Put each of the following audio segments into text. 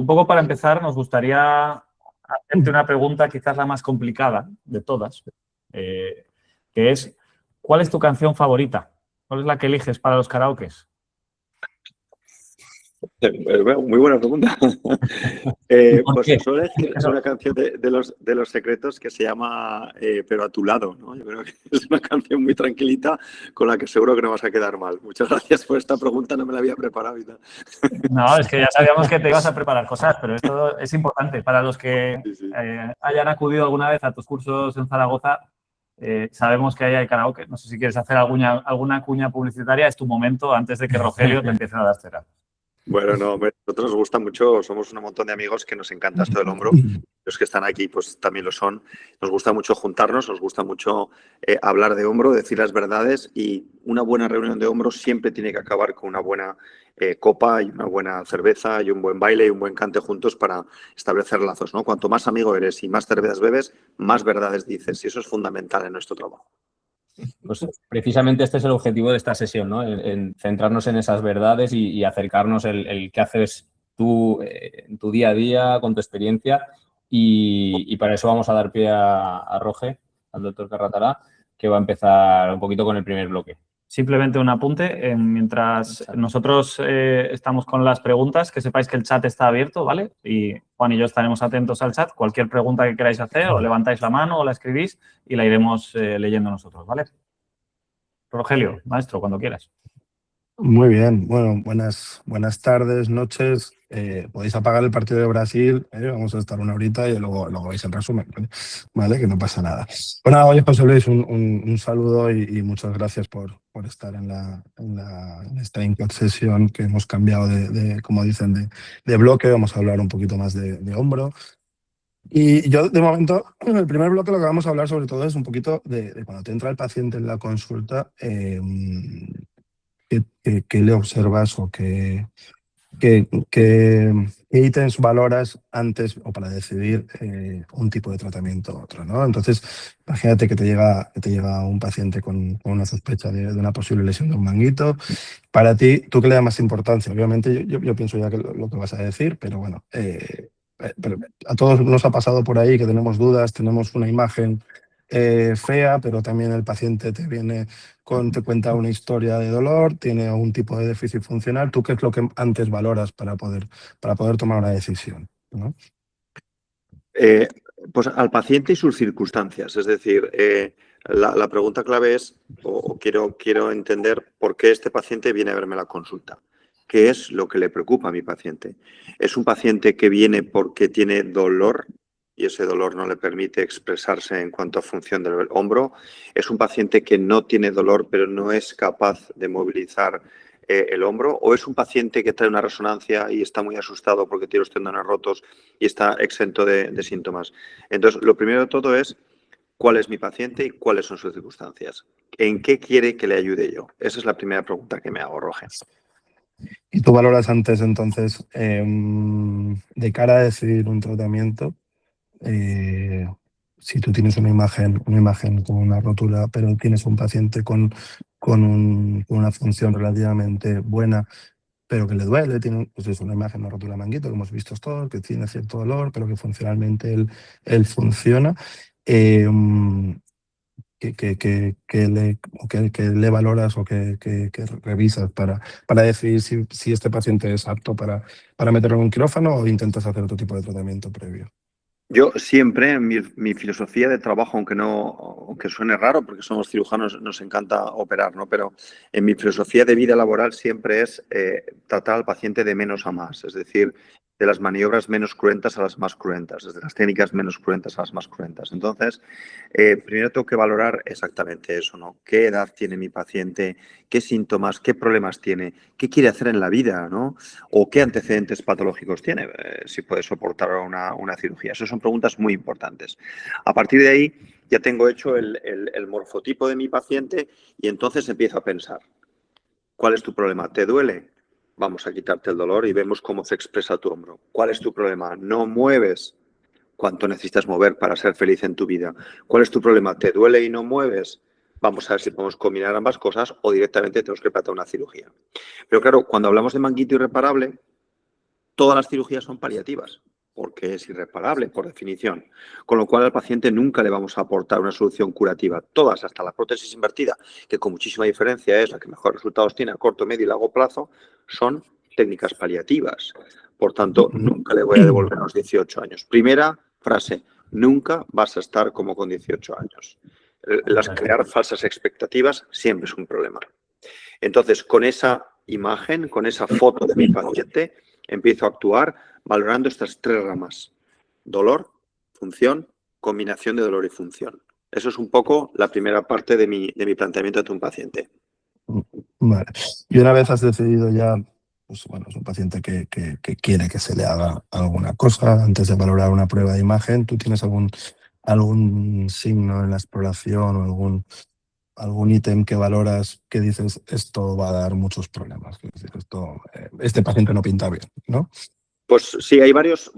un poco para empezar nos gustaría hacerte una pregunta quizás la más complicada de todas, que es, ¿cuál es tu canción favorita? ¿Cuál es la que eliges para los karaokes? Muy buena pregunta. Pues qué? suelo elegir una canción de los Secretos que se llama Pero a tu lado, ¿no? Yo creo que es una canción muy tranquilita con la que seguro que no vas a quedar mal. Muchas gracias por esta pregunta, no me la había preparado y tal. No, es que ya sabíamos que te ibas a preparar cosas, pero esto es importante. Para los que Sí. hayan acudido alguna vez a tus cursos en Zaragoza, sabemos que ahí hay karaoke. No sé si quieres hacer alguna cuña publicitaria, es tu momento antes de que Rogelio te empiece a dar cera. Bueno, no, hombre, a nosotros nos gusta mucho, somos un montón de amigos que nos encanta esto del hombro. Los que están aquí, pues también lo son. Nos gusta mucho juntarnos, nos gusta mucho hablar de hombro, decir las verdades, y una buena reunión de hombro siempre tiene que acabar con una buena copa y una buena cerveza y un buen baile y un buen cante juntos para establecer lazos, ¿no? Cuanto más amigo eres y más cervezas bebes, más verdades dices, y eso es fundamental en nuestro trabajo. Pues precisamente este es el objetivo de esta sesión, ¿no? En centrarnos en esas verdades y acercarnos el qué haces tú en tu día a día, con tu experiencia. Y para eso vamos a dar pie a Roge, al doctor Carratalá, que va a empezar un poquito con el primer bloque. Simplemente un apunte, mientras nosotros estamos con las preguntas, que sepáis que el chat está abierto, ¿vale? Y Juan y yo estaremos atentos al chat. Cualquier pregunta que queráis hacer, o levantáis la mano o la escribís y la iremos leyendo nosotros, ¿vale? Rogelio, maestro, cuando quieras. Muy bien, bueno, buenas tardes, noches. Podéis apagar el partido de Brasil, vamos a estar una horita y luego veis el resumen, ¿vale? Que no pasa nada. Bueno, oye, José Luis, un saludo y muchas gracias por estar en esta Input Session que hemos cambiado como dicen, de bloque. Vamos a hablar un poquito más de hombro. Y yo, de momento, en el primer bloque lo que vamos a hablar sobre todo es un poquito de cuando te entra el paciente en la consulta, ¿qué le observas o qué ítems valoras antes o para decidir un tipo de tratamiento u otro, ¿no? Entonces, imagínate que te llega un paciente con una sospecha de una posible lesión de un manguito. Para ti, ¿tú qué le das más importancia? Obviamente, yo pienso ya que lo que vas a decir, pero bueno, pero a todos nos ha pasado por ahí que tenemos dudas, tenemos una imagen fea, pero también el paciente te cuenta una historia de dolor, tiene algún tipo de déficit funcional. ¿Tú qué es lo que antes valoras para poder tomar una decisión, ¿no? Pues al paciente y sus circunstancias. Es decir, la pregunta clave es, o quiero entender por qué este paciente viene a verme a la consulta. ¿Qué es lo que le preocupa a mi paciente? ¿Es un paciente que viene porque tiene dolor y ese dolor no le permite expresarse en cuanto a función del hombro? ¿Es un paciente que no tiene dolor pero no es capaz de movilizar el hombro? ¿O es un paciente que trae una resonancia y está muy asustado porque tiene los tendones rotos y está exento de síntomas? Entonces, lo primero de todo es cuál es mi paciente y cuáles son sus circunstancias. ¿En qué quiere que le ayude yo? Esa es la primera pregunta que me hago, Roger. ¿Y tú valoras antes, entonces, de cara a decidir un tratamiento, si tú tienes una imagen con una rotura, pero tienes un paciente con una función relativamente buena, pero que le duele, tiene pues es una imagen de rotura de manguito, que hemos visto todos, que tiene cierto dolor, pero que funcionalmente él funciona, que le valoras o que revisas para decidir si este paciente es apto para meterlo en un quirófano o intentas hacer otro tipo de tratamiento previo? Yo siempre, en mi filosofía de trabajo, aunque suene raro, porque somos cirujanos, nos encanta operar, ¿no? Pero en mi filosofía de vida laboral siempre es tratar al paciente de menos a más, es decir, de las maniobras menos cruentas a las más cruentas, desde las técnicas menos cruentas a las más cruentas. Entonces, primero tengo que valorar exactamente eso, ¿no? ¿Qué edad tiene mi paciente? ¿Qué síntomas? ¿Qué problemas tiene? ¿Qué quiere hacer en la vida, ¿no? ¿O qué antecedentes patológicos tiene? Si puede soportar una cirugía. Esas son preguntas muy importantes. A partir de ahí ya tengo hecho el morfotipo de mi paciente y entonces empiezo a pensar, ¿cuál es tu problema? ¿Te duele? Vamos a quitarte el dolor y vemos cómo se expresa tu hombro. ¿Cuál es tu problema? ¿No mueves? ¿Cuánto necesitas mover para ser feliz en tu vida? ¿Cuál es tu problema? ¿Te duele y no mueves? Vamos a ver si podemos combinar ambas cosas o directamente tenemos que tratar una cirugía. Pero claro, cuando hablamos de manguito irreparable, todas las cirugías son paliativas, porque es irreparable, por definición. Con lo cual, al paciente nunca le vamos a aportar una solución curativa. Todas, hasta la prótesis invertida, que con muchísima diferencia es la que mejores resultados tiene a corto, medio y largo plazo, son técnicas paliativas. Por tanto, nunca le voy a devolver los 18 años. Primera frase, nunca vas a estar como con 18 años. Crear falsas expectativas siempre es un problema. Entonces, con esa imagen, con esa foto de mi paciente, empiezo a actuar valorando estas 3 ramas: dolor, función, combinación de dolor y función. Eso es un poco la primera parte de mi planteamiento ante un paciente. Vale. Y una vez has decidido ya, pues bueno, es un paciente que quiere que se le haga alguna cosa, antes de valorar una prueba de imagen, ¿tú tienes algún signo en la exploración o algún ítem que valoras que dices esto va a dar muchos problemas? Es decir, este paciente no pinta bien, ¿no? Pues sí, hay varios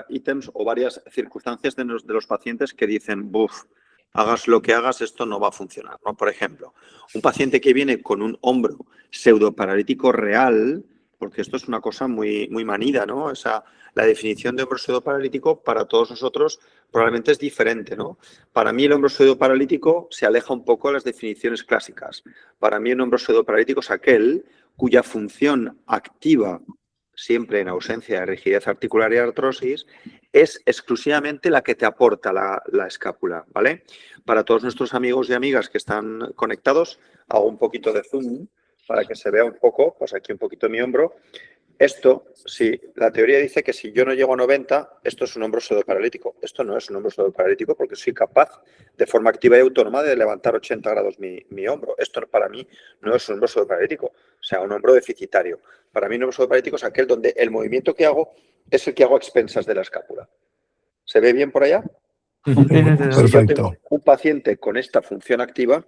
ítems o varias circunstancias de los pacientes que dicen, buf, hagas lo que hagas, esto no va a funcionar, ¿no? Por ejemplo, un paciente que viene con un hombro pseudoparalítico real, porque esto es una cosa muy, muy manida, ¿no? O sea, la definición de hombro pseudoparalítico para todos nosotros probablemente es diferente, ¿no? Para mí el hombro pseudoparalítico se aleja un poco de las definiciones clásicas. Para mí un hombro pseudoparalítico es aquel cuya función activa, siempre en ausencia de rigidez articular y artrosis, es exclusivamente la que te aporta la escápula, ¿vale? Para todos nuestros amigos y amigas que están conectados, hago un poquito de zoom para que se vea un poco, pues aquí un poquito mi hombro. Esto, si la teoría dice que si yo no llego a 90, esto es un hombro pseudoparalítico. Esto no es un hombro pseudoparalítico porque soy capaz de forma activa y autónoma de levantar 80 grados mi hombro. Esto para mí no es un hombro pseudoparalítico, o sea, un hombro deficitario. Para mí un hombro pseudoparalítico es aquel donde el movimiento que hago es el que hago a expensas de la escápula. ¿Se ve bien por allá? Perfecto. Si yo tengo un paciente con esta función activa,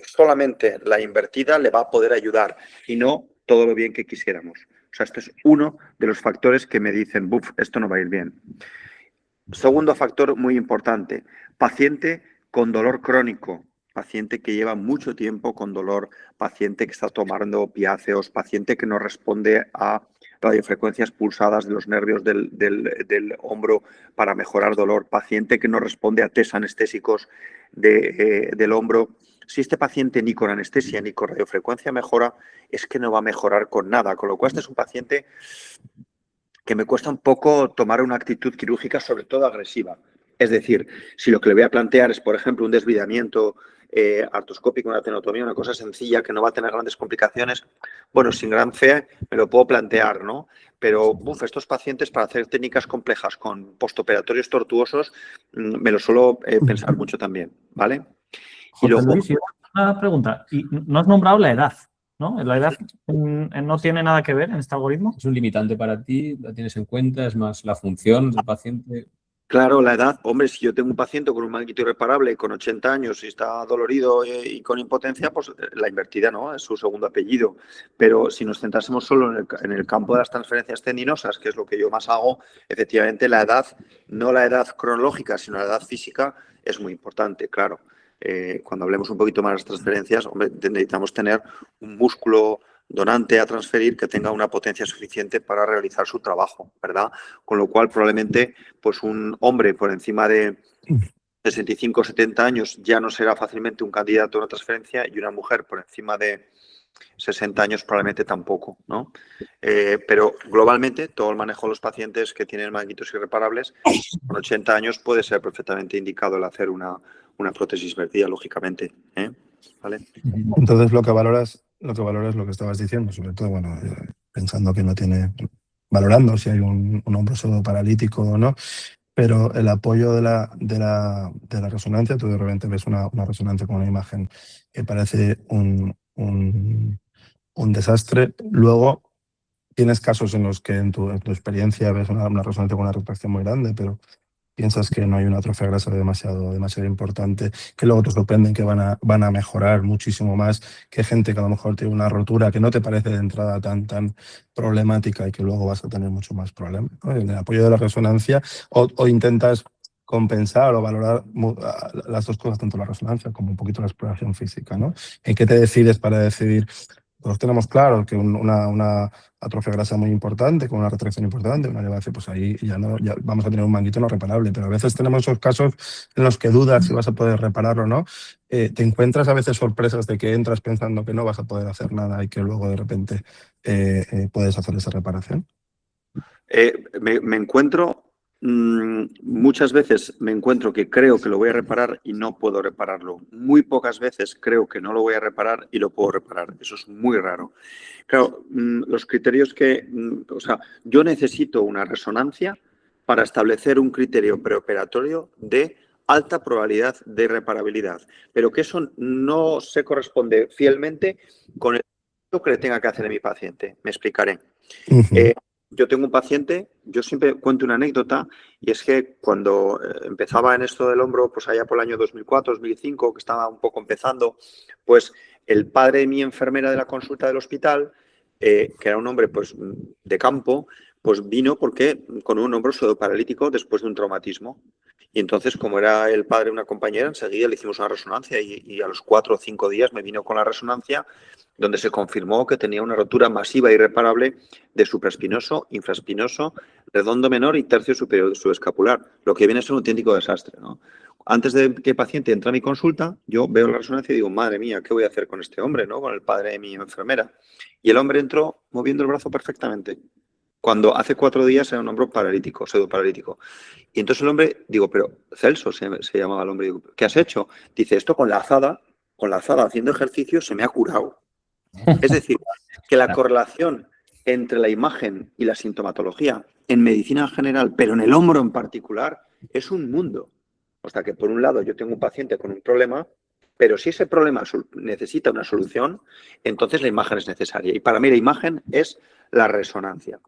solamente la invertida le va a poder ayudar y no todo lo bien que quisiéramos. O sea, este es uno de los factores que me dicen, buf, esto no va a ir bien. Segundo factor muy importante, paciente con dolor crónico, paciente que lleva mucho tiempo con dolor, paciente que está tomando opiáceos, paciente que no responde a radiofrecuencias pulsadas de los nervios del hombro para mejorar dolor, paciente que no responde a test anestésicos del hombro. Si este paciente ni con anestesia ni con radiofrecuencia mejora, es que no va a mejorar con nada. Con lo cual, este es un paciente que me cuesta un poco tomar una actitud quirúrgica, sobre todo agresiva. Es decir, si lo que le voy a plantear es, por ejemplo, un desvidamiento artroscópico, una tenotomía, una cosa sencilla que no va a tener grandes complicaciones, bueno, sin gran fe me lo puedo plantear, ¿no? Pero estos pacientes para hacer técnicas complejas con postoperatorios tortuosos me lo suelo pensar mucho también, ¿vale? José Luis, una pregunta. ¿Y no has nombrado la edad? ¿No? ¿La edad no tiene nada que ver en este algoritmo? ¿Es un limitante para ti? ¿La tienes en cuenta? ¿Es más la función del paciente? Claro, la edad. Hombre, si yo tengo un paciente con un manguito irreparable, con 80 años y está dolorido y con impotencia, pues la invertida no, es su segundo apellido. Pero si nos centrásemos solo en el campo de las transferencias tendinosas, que es lo que yo más hago, efectivamente la edad, no la edad cronológica, sino la edad física, es muy importante, claro. Cuando hablemos un poquito más de las transferencias, hombre, necesitamos tener un músculo donante a transferir que tenga una potencia suficiente para realizar su trabajo, ¿verdad? Con lo cual, probablemente, pues un hombre por encima de 65 o 70 años ya no será fácilmente un candidato a una transferencia y una mujer por encima de 60 años probablemente tampoco, ¿no? Pero globalmente, todo el manejo de los pacientes que tienen manguitos irreparables, con 80 años puede ser perfectamente indicado el hacer una prótesis invertida, lógicamente, ¿eh? ¿Vale? Entonces, lo que valoras es lo que estabas diciendo, sobre todo, bueno, pensando que no tiene, valorando si hay un hombro pseudoparalítico o no, pero el apoyo de la resonancia, tú de repente ves una resonancia con una imagen que parece un desastre. Luego, tienes casos en los que en tu experiencia ves una resonancia con una retracción muy grande, pero piensas que no hay una atrofia grasa demasiado importante, que luego te sorprenden que van a mejorar muchísimo más que gente que a lo mejor tiene una rotura que no te parece de entrada tan problemática y que luego vas a tener mucho más problemas, ¿no? En el apoyo de la resonancia o intentas compensar o valorar las dos cosas, tanto la resonancia como un poquito la exploración física, ¿no? ¿En qué te decides para decidir? todos tenemos claro que una atrofia grasa muy importante, con una retracción importante, una elevación, pues ahí ya vamos a tener un manguito no reparable. Pero a veces tenemos esos casos en los que dudas si vas a poder repararlo o no. Te encuentras a veces sorpresas de que entras pensando que no vas a poder hacer nada y que luego de repente puedes hacer esa reparación. Me encuentro, muchas veces me encuentro que creo que lo voy a reparar y no puedo repararlo. Muy pocas veces creo que no lo voy a reparar y lo puedo reparar. Eso es muy raro. Claro, los criterios o sea, yo necesito una resonancia para establecer un criterio preoperatorio de alta probabilidad de reparabilidad, pero que eso no se corresponde fielmente con el que le tenga que hacer a mi paciente. Me explicaré. Yo tengo un paciente, yo siempre cuento una anécdota, y es que cuando empezaba en esto del hombro, pues allá por el año 2004, 2005, que estaba un poco empezando, pues el padre de mi enfermera de la consulta del hospital, que era un hombre pues de campo, pues vino porque con un hombro pseudoparalítico después de un traumatismo. Y entonces, como era el padre de una compañera, enseguida le hicimos una resonancia y a los 4 o 5 días me vino con la resonancia donde se confirmó que tenía una rotura masiva e irreparable de supraespinoso, infraespinoso, redondo menor y tercio superior subescapular, lo que viene a ser un auténtico desastre, ¿no? Antes de que el paciente entre a mi consulta, yo veo la resonancia y digo, madre mía, ¿qué voy a hacer con este hombre, ¿no? Con el padre de mi enfermera. Y el hombre entró moviendo el brazo perfectamente, cuando hace 4 días era un hombro paralítico, pseudoparalítico. Y entonces el hombre, digo, pero Celso se llamaba el hombre, digo, ¿qué has hecho? Dice, esto con la azada haciendo ejercicio se me ha curado. Es decir, que la correlación entre la imagen y la sintomatología en medicina en general, pero en el hombro en particular, es un mundo. O sea que por un lado yo tengo un paciente con un problema, pero si ese problema necesita una solución, entonces la imagen es necesaria. Y para mí la imagen es la resonancia.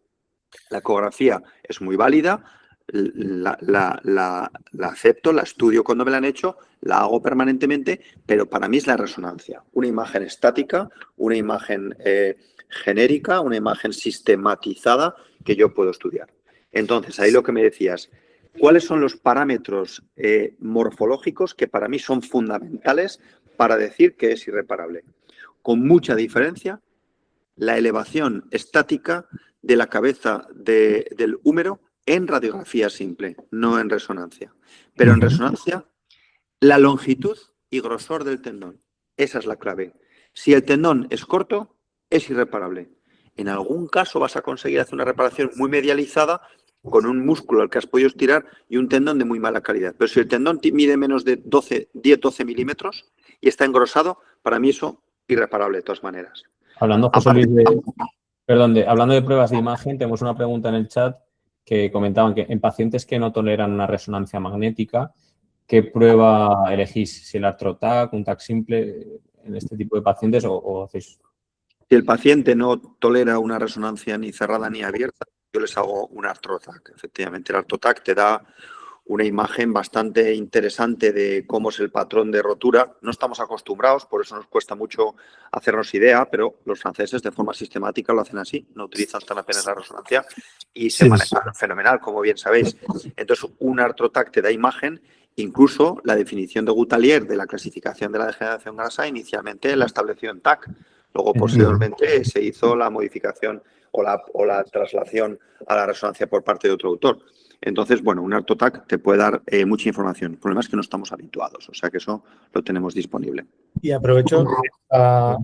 La ecografía es muy válida, la acepto, la estudio cuando me la han hecho, la hago permanentemente, pero para mí es la resonancia. Una imagen estática, una imagen genérica, una imagen sistematizada que yo puedo estudiar. Entonces, ahí lo que me decías, ¿cuáles son los parámetros morfológicos que para mí son fundamentales para decir que es irreparable? Con mucha diferencia, la elevación estática de la cabeza del húmero en radiografía simple, no en resonancia. Pero en resonancia, la longitud y grosor del tendón. Esa es la clave. Si el tendón es corto, es irreparable. En algún caso vas a conseguir hacer una reparación muy medializada con un músculo al que has podido estirar y un tendón de muy mala calidad. Pero si el tendón mide menos de 10-12 milímetros y está engrosado, para mí eso es irreparable de todas maneras. Hablando, José Luis, hablando de pruebas de imagen, tenemos una pregunta en el chat que comentaban que en pacientes que no toleran una resonancia magnética, ¿qué prueba elegís? ¿Si el ArthroTac, un TAC simple en este tipo de pacientes o hacéis? Si el paciente no tolera una resonancia ni cerrada ni abierta, yo les hago un ArthroTac. Efectivamente, el ArthroTac te da una imagen bastante interesante de cómo es el patrón de rotura. No estamos acostumbrados, por eso nos cuesta mucho hacernos idea, pero los franceses de forma sistemática lo hacen así, no utilizan tan apenas la resonancia y se maneja fenomenal, como bien sabéis. Entonces, un ArthroTac te da imagen, incluso la definición de Gutalier de la clasificación de la degeneración grasa inicialmente la estableció en TAC. Luego, posteriormente, se hizo la modificación o la traslación a la resonancia por parte de otro autor. Entonces, bueno, un ArthroTac te puede dar mucha información. El problema es que no estamos habituados, o sea que eso lo tenemos disponible. Y aprovecho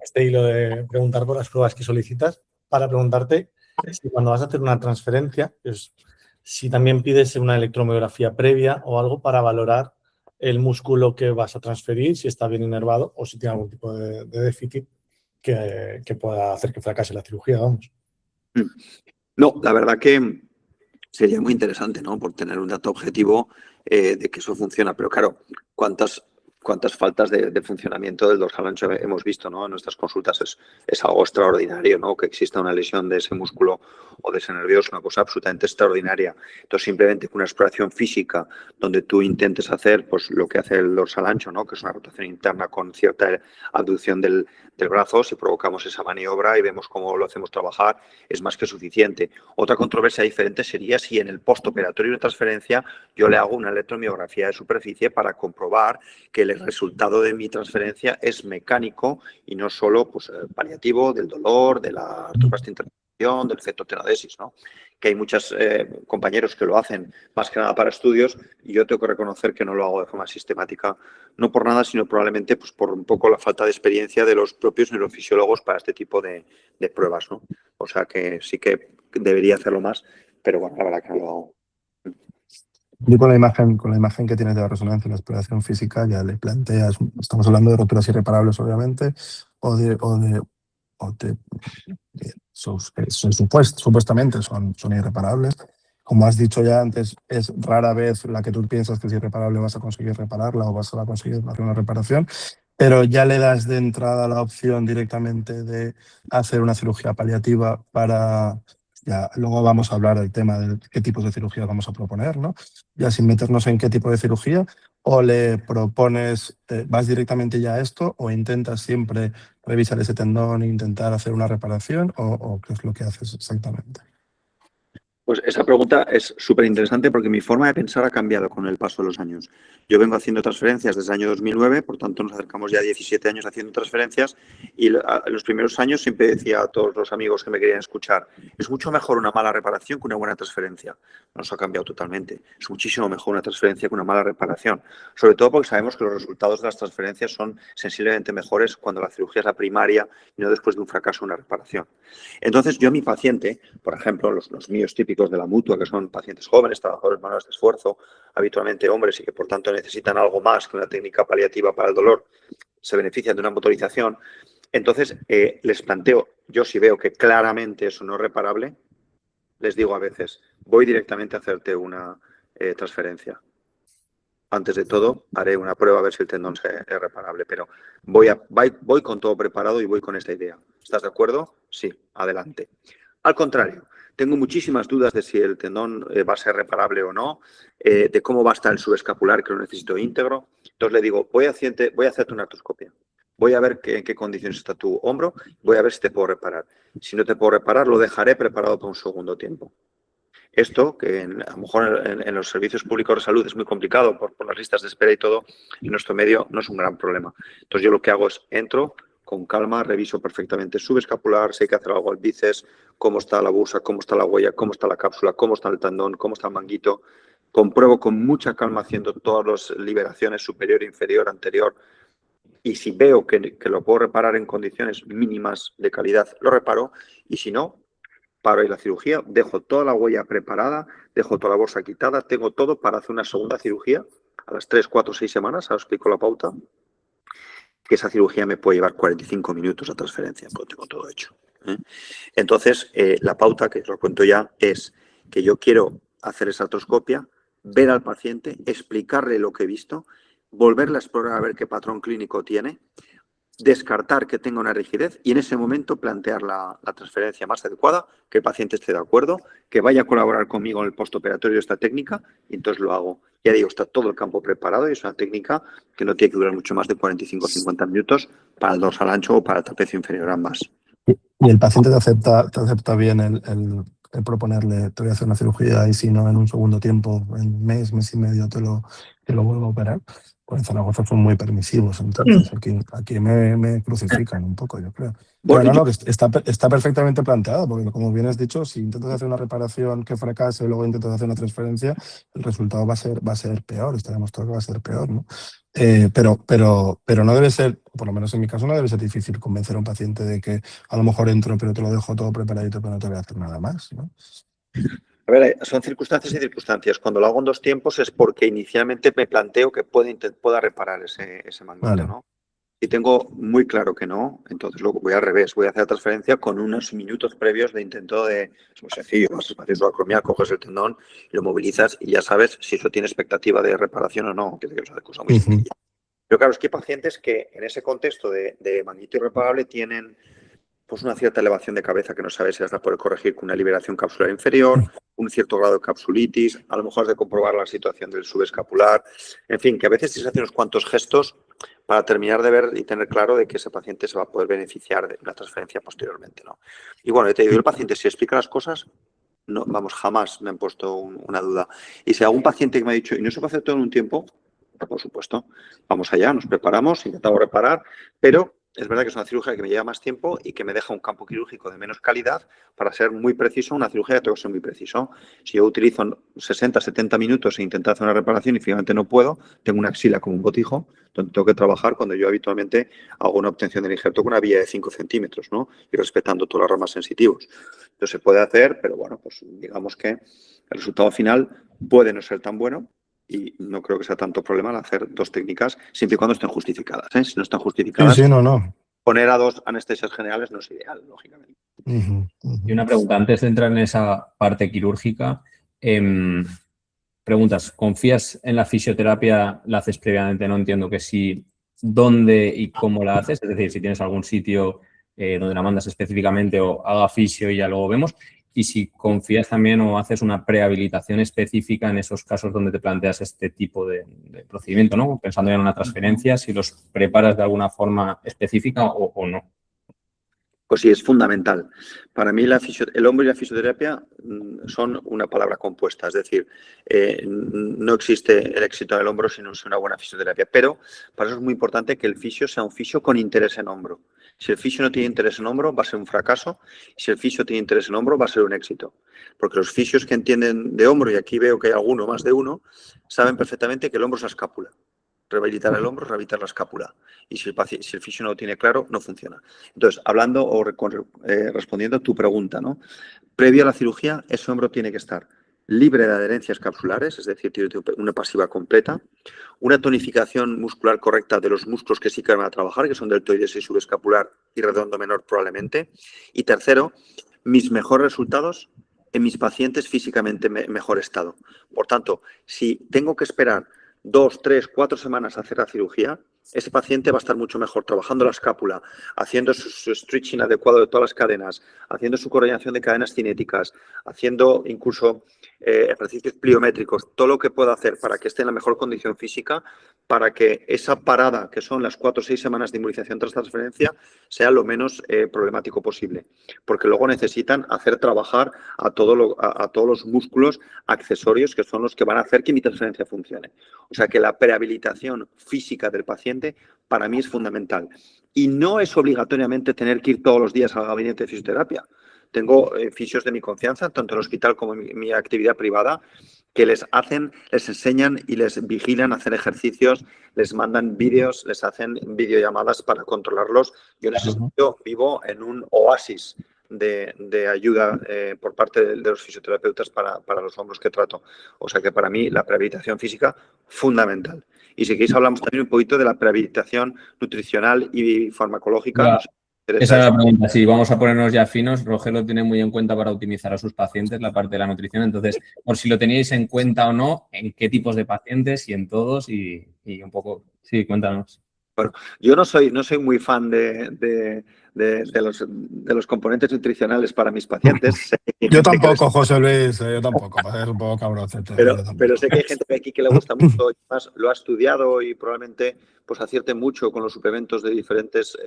este hilo de preguntar por las pruebas que solicitas para preguntarte si cuando vas a hacer una transferencia, pues, si también pides una electromiografía previa o algo para valorar el músculo que vas a transferir, si está bien inervado o si tiene algún tipo de déficit que pueda hacer que fracase la cirugía, vamos. No, la verdad que sería muy interesante, ¿no? Por tener un dato objetivo de que eso funciona. Pero claro, ¿cuántas faltas de funcionamiento del dorsal ancho hemos visto, ¿no? En nuestras consultas es algo extraordinario, ¿no? Que exista una lesión de ese músculo o de ese nervio es una cosa absolutamente extraordinaria. Entonces, simplemente con una exploración física donde tú intentes hacer pues lo que hace el dorsal ancho, ¿no? Que es una rotación interna con cierta abducción del brazo, si provocamos esa maniobra y vemos cómo lo hacemos trabajar, es más que suficiente. Otra controversia diferente sería si en el postoperatorio de transferencia yo le hago una electromiografía de superficie para comprobar que el el resultado de mi transferencia es mecánico y no solo pues, paliativo del dolor, de la artroplastia intervención, del cetotenodesis, ¿no? Que hay muchos compañeros que lo hacen más que nada para estudios y yo tengo que reconocer que no lo hago de forma sistemática, no por nada, sino probablemente pues, por un poco la falta de experiencia de los propios neurofisiólogos para este tipo de pruebas, ¿no? O sea que sí que debería hacerlo más, pero bueno, la verdad que no lo hago. Yo con la imagen que tienes de la resonancia y la exploración física ya le planteas, estamos hablando de roturas irreparables obviamente, supuestamente son irreparables. Como has dicho ya antes, es rara vez la que tú piensas que es irreparable vas a conseguir repararla o vas a conseguir hacer una reparación, pero ya le das de entrada la opción directamente de hacer una cirugía paliativa para... Ya, luego vamos a hablar del tema de qué tipos de cirugía vamos a proponer, ¿no? Ya sin meternos en qué tipo de cirugía, o le propones, vas directamente ya a esto, o intentas siempre revisar ese tendón e intentar hacer una reparación, o qué es lo que haces exactamente. Pues esa pregunta es súper interesante porque mi forma de pensar ha cambiado con el paso de los años. Yo vengo haciendo transferencias desde el año 2009, por tanto nos acercamos ya a 17 años haciendo transferencias y en los primeros años siempre decía a todos los amigos que me querían escuchar, es mucho mejor una mala reparación que una buena transferencia. Nos ha cambiado totalmente. Es muchísimo mejor una transferencia que una mala reparación. Sobre todo porque sabemos que los resultados de las transferencias son sensiblemente mejores cuando la cirugía es la primaria y no después de un fracaso o una reparación. Entonces yo a mi paciente, por ejemplo, los míos típicos de la mutua, que son pacientes jóvenes, trabajadores manuales de esfuerzo, habitualmente hombres y que por tanto necesitan algo más que una técnica paliativa para el dolor, se benefician de una motorización. Entonces, les planteo, yo si veo que claramente eso no es reparable, les digo a veces, voy directamente a hacerte una transferencia. Antes de todo, haré una prueba a ver si el tendón es reparable, pero voy con todo preparado y voy con esta idea. ¿Estás de acuerdo? Sí, adelante. Al contrario, tengo muchísimas dudas de si el tendón va a ser reparable o no, de cómo va a estar el subescapular, que lo necesito íntegro. Entonces le digo, voy a hacerte una artroscopia. Voy a ver en qué condiciones está tu hombro, voy a ver si te puedo reparar. Si no te puedo reparar, lo dejaré preparado para un segundo tiempo. Esto, que a lo mejor en los servicios públicos de salud es muy complicado por las listas de espera y todo, en nuestro medio no es un gran problema. Entonces yo lo que hago es entro con calma, reviso perfectamente subescapular, sé que hacer algo al bíceps, cómo está la bursa, cómo está la huella, cómo está la cápsula, cómo está el tendón, cómo está el manguito. Compruebo con mucha calma haciendo todas las liberaciones superior, inferior, anterior. Y si veo que lo puedo reparar en condiciones mínimas de calidad, lo reparo. Y si no, paro ahí la cirugía, dejo toda la huella preparada, dejo toda la bolsa quitada, tengo todo para hacer una segunda cirugía a las 3, 4, 6 semanas, ahora explico la pauta, que esa cirugía me puede llevar 45 minutos a transferencia, porque tengo todo hecho. Entonces, la pauta, que os lo cuento ya, es que yo quiero hacer esa artroscopia, ver al paciente, explicarle lo que he visto, volverle a explorar a ver qué patrón clínico tiene, descartar que tenga una rigidez y en ese momento plantear la transferencia más adecuada, que el paciente esté de acuerdo, que vaya a colaborar conmigo en el postoperatorio de esta técnica y entonces lo hago. Ya digo, está todo el campo preparado y es una técnica que no tiene que durar mucho más de 45 o 50 minutos para el dorsal ancho o para el trapecio inferior ambas. ¿Y el paciente te acepta bien el proponerle, te voy a hacer una cirugía y si no, en un segundo tiempo, en mes y medio te lo vuelvo a operar? Pues en Zaragoza son muy permisivos, entonces aquí me crucifican un poco, yo creo. Bueno, no, que está perfectamente planteado, porque como bien has dicho, si intentas hacer una reparación que fracase y luego intentas hacer una transferencia, el resultado va a ser peor, está demostrado que va a ser peor, ¿no? Pero no debe ser, por lo menos en mi caso, no debe ser difícil convencer a un paciente de que a lo mejor entro, pero te lo dejo todo preparadito, pero no te voy a hacer nada más, ¿no? A ver, son circunstancias y circunstancias. Cuando lo hago en dos tiempos es porque inicialmente me planteo que pueda reparar ese manguito, vale, ¿no? Si tengo muy claro que no, entonces luego voy al revés. Voy a hacer la transferencia con unos minutos previos de intento de... Es muy sencillo, vas al paciente acromial, coges el tendón, lo movilizas y ya sabes si eso tiene expectativa de reparación o no, que es una cosa muy sencilla. Pero claro, es que hay pacientes que en ese contexto de manguito irreparable tienen pues una cierta elevación de cabeza que no sabes si las va a poder corregir con una liberación capsular inferior, un cierto grado de capsulitis, a lo mejor has de comprobar la situación del subescapular, en fin, que a veces tienes que hacer unos cuantos gestos para terminar de ver y tener claro de que ese paciente se va a poder beneficiar de una transferencia posteriormente, ¿no? Y bueno, te digo, el paciente si explica las cosas, no, vamos, jamás me han puesto una duda. Y si algún paciente que me ha dicho, y no se puede hacer todo en un tiempo, Por supuesto. Vamos allá, nos preparamos, intentamos reparar, pero es verdad que es una cirugía que me lleva más tiempo y que me deja un campo quirúrgico de menos calidad para ser muy preciso, una cirugía que tengo que ser muy preciso. Si yo utilizo 60, 70 minutos e intento hacer una reparación y finalmente no puedo, tengo una axila como un botijo, donde tengo que trabajar cuando yo habitualmente hago una obtención del injerto con una vía de 5 centímetros, ¿no? Y respetando todas las ramas sensitivos. Entonces se puede hacer, pero bueno, pues digamos que el resultado final puede no ser tan bueno. Y no creo que sea tanto problema al hacer 2 técnicas, siempre y cuando estén justificadas. Si no están justificadas, no. poner a 2 anestesias generales no es ideal, lógicamente. Y una pregunta, antes de entrar en esa parte quirúrgica, preguntas, ¿confías en la fisioterapia? ¿La haces previamente? No entiendo que sí. ¿Dónde y cómo la haces? Es decir, si tienes algún sitio donde la mandas específicamente o haga fisio y ya luego vemos. Y si confías también o haces una prehabilitación específica en esos casos donde te planteas este tipo de procedimiento, ¿no? Pensando ya en una transferencia, si los preparas de alguna forma específica o no. Pues sí, es fundamental. Para mí el hombro y la fisioterapia son una palabra compuesta. Es decir, no existe el éxito del hombro sin una buena fisioterapia. Pero para eso es muy importante que el fisio sea un fisio con interés en hombro. Si el fisio no tiene interés en hombro, va a ser un fracaso. Y si el fisio tiene interés en hombro, va a ser un éxito. Porque los fisios que entienden de hombro, y aquí veo que hay alguno, más de uno, saben perfectamente que el hombro es la escápula. Rehabilitar el hombro, rehabilitar la escápula. Y si el fisio no lo tiene claro, no funciona. Entonces, hablando o respondiendo a tu pregunta, ¿no? Previo a la cirugía, ese hombro tiene que estar libre de adherencias capsulares, es decir, tiene una pasiva completa, una tonificación muscular correcta de los músculos que sí que van a trabajar, que son deltoides y subescapular y redondo menor probablemente. Y tercero, mis mejores resultados en mis pacientes físicamente mejor estado. Por tanto, si tengo que esperar 2, 3, 4 semanas a hacer la cirugía, ese paciente va a estar mucho mejor trabajando la escápula, haciendo su stretching adecuado de todas las cadenas, haciendo su coordinación de cadenas cinéticas, haciendo incluso ejercicios pliométricos, todo lo que pueda hacer para que esté en la mejor condición física, para que esa parada, que son las 4 o 6 semanas de inmunización tras transferencia, sea lo menos problemático posible. Porque luego necesitan hacer trabajar a todos los músculos accesorios que son los que van a hacer que mi transferencia funcione. O sea que la prehabilitación física del paciente para mí es fundamental. Y no es obligatoriamente tener que ir todos los días al gabinete de fisioterapia. Tengo fisios de mi confianza, tanto en el hospital como en mi actividad privada, que les enseñan y les vigilan hacer ejercicios, les mandan vídeos, les hacen videollamadas para controlarlos. Yo en ese sentido vivo en un oasis de ayuda por parte de los fisioterapeutas para los hombros que trato. O sea que para mí la prehabilitación física, fundamental. Y si queréis hablamos también un poquito de la prehabilitación nutricional y farmacológica. Claro. Esa es la pregunta. Sí, vamos a ponernos ya finos. Rogelio tiene muy en cuenta para optimizar a sus pacientes la parte de la nutrición. Entonces, por si lo teníais en cuenta o no, en qué tipos de pacientes y en todos y un poco. Sí, cuéntanos. Bueno, yo no soy muy fan de los componentes nutricionales para mis pacientes. Yo tampoco, José Luis, yo tampoco, para ser un poco cabroncete. Pero sé que hay gente aquí que le gusta mucho, y además lo ha estudiado y probablemente pues acierte mucho con los suplementos de diferentes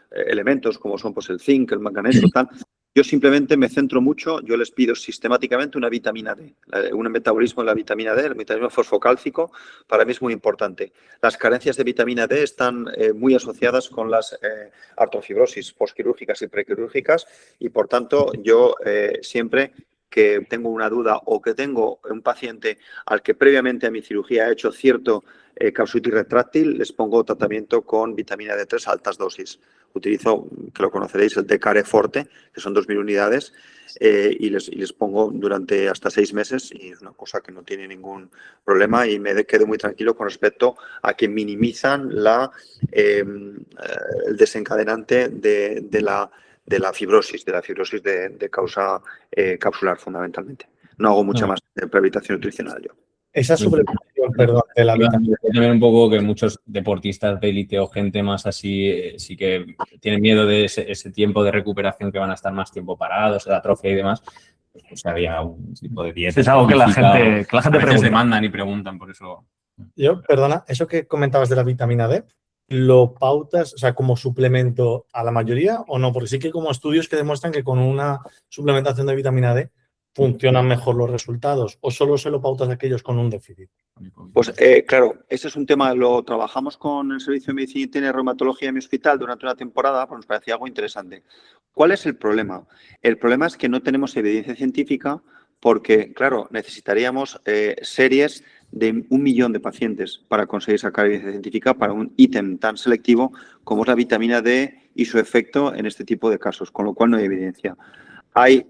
elementos como son pues el zinc, el manganeso, tal. Yo simplemente me centro mucho, yo les pido sistemáticamente una vitamina D, un metabolismo de la vitamina D, el metabolismo fosfocálcico, para mí es muy importante. Las carencias de vitamina D están muy asociadas con las artrofibrosis postquirúrgicas y prequirúrgicas y, por tanto, yo siempre que tengo una duda o que tengo un paciente al que previamente a mi cirugía he hecho cierto capsulitis retráctil, les pongo tratamiento con vitamina D3 a altas dosis. Utilizo, que lo conoceréis, el Decare Forte, que son 2.000 unidades, y les pongo durante hasta 6 meses y es una cosa que no tiene ningún problema y me quedo muy tranquilo con respecto a que minimizan el desencadenante de la fibrosis, de causa capsular fundamentalmente. No hago mucha más prehabilitación nutricional yo. Esa suplementación, perdón, de la vitamina. También un poco que muchos deportistas de élite o gente más así sí que tienen miedo de ese tiempo de recuperación que van a estar más tiempo parados, de atrofia y demás. Pues había un tipo de dieta. Es algo que la gente pregunta. Demandan y preguntan, por eso. Yo, perdona, eso que comentabas de la vitamina D, ¿lo pautas, o sea, como suplemento a la mayoría o no? Porque sí que como estudios que demuestran que con una suplementación de vitamina D funcionan mejor los resultados o solo se lo pautas a aquellos con un déficit? Pues claro, ese es un tema, lo trabajamos con el Servicio de Medicina Interna y Reumatología de mi hospital durante una temporada, pues nos parecía algo interesante. ¿Cuál es el problema? El problema es que no tenemos evidencia científica porque, claro, necesitaríamos series de 1 millón de pacientes para conseguir sacar evidencia científica para un ítem tan selectivo como es la vitamina D y su efecto en este tipo de casos, con lo cual no hay evidencia. Hay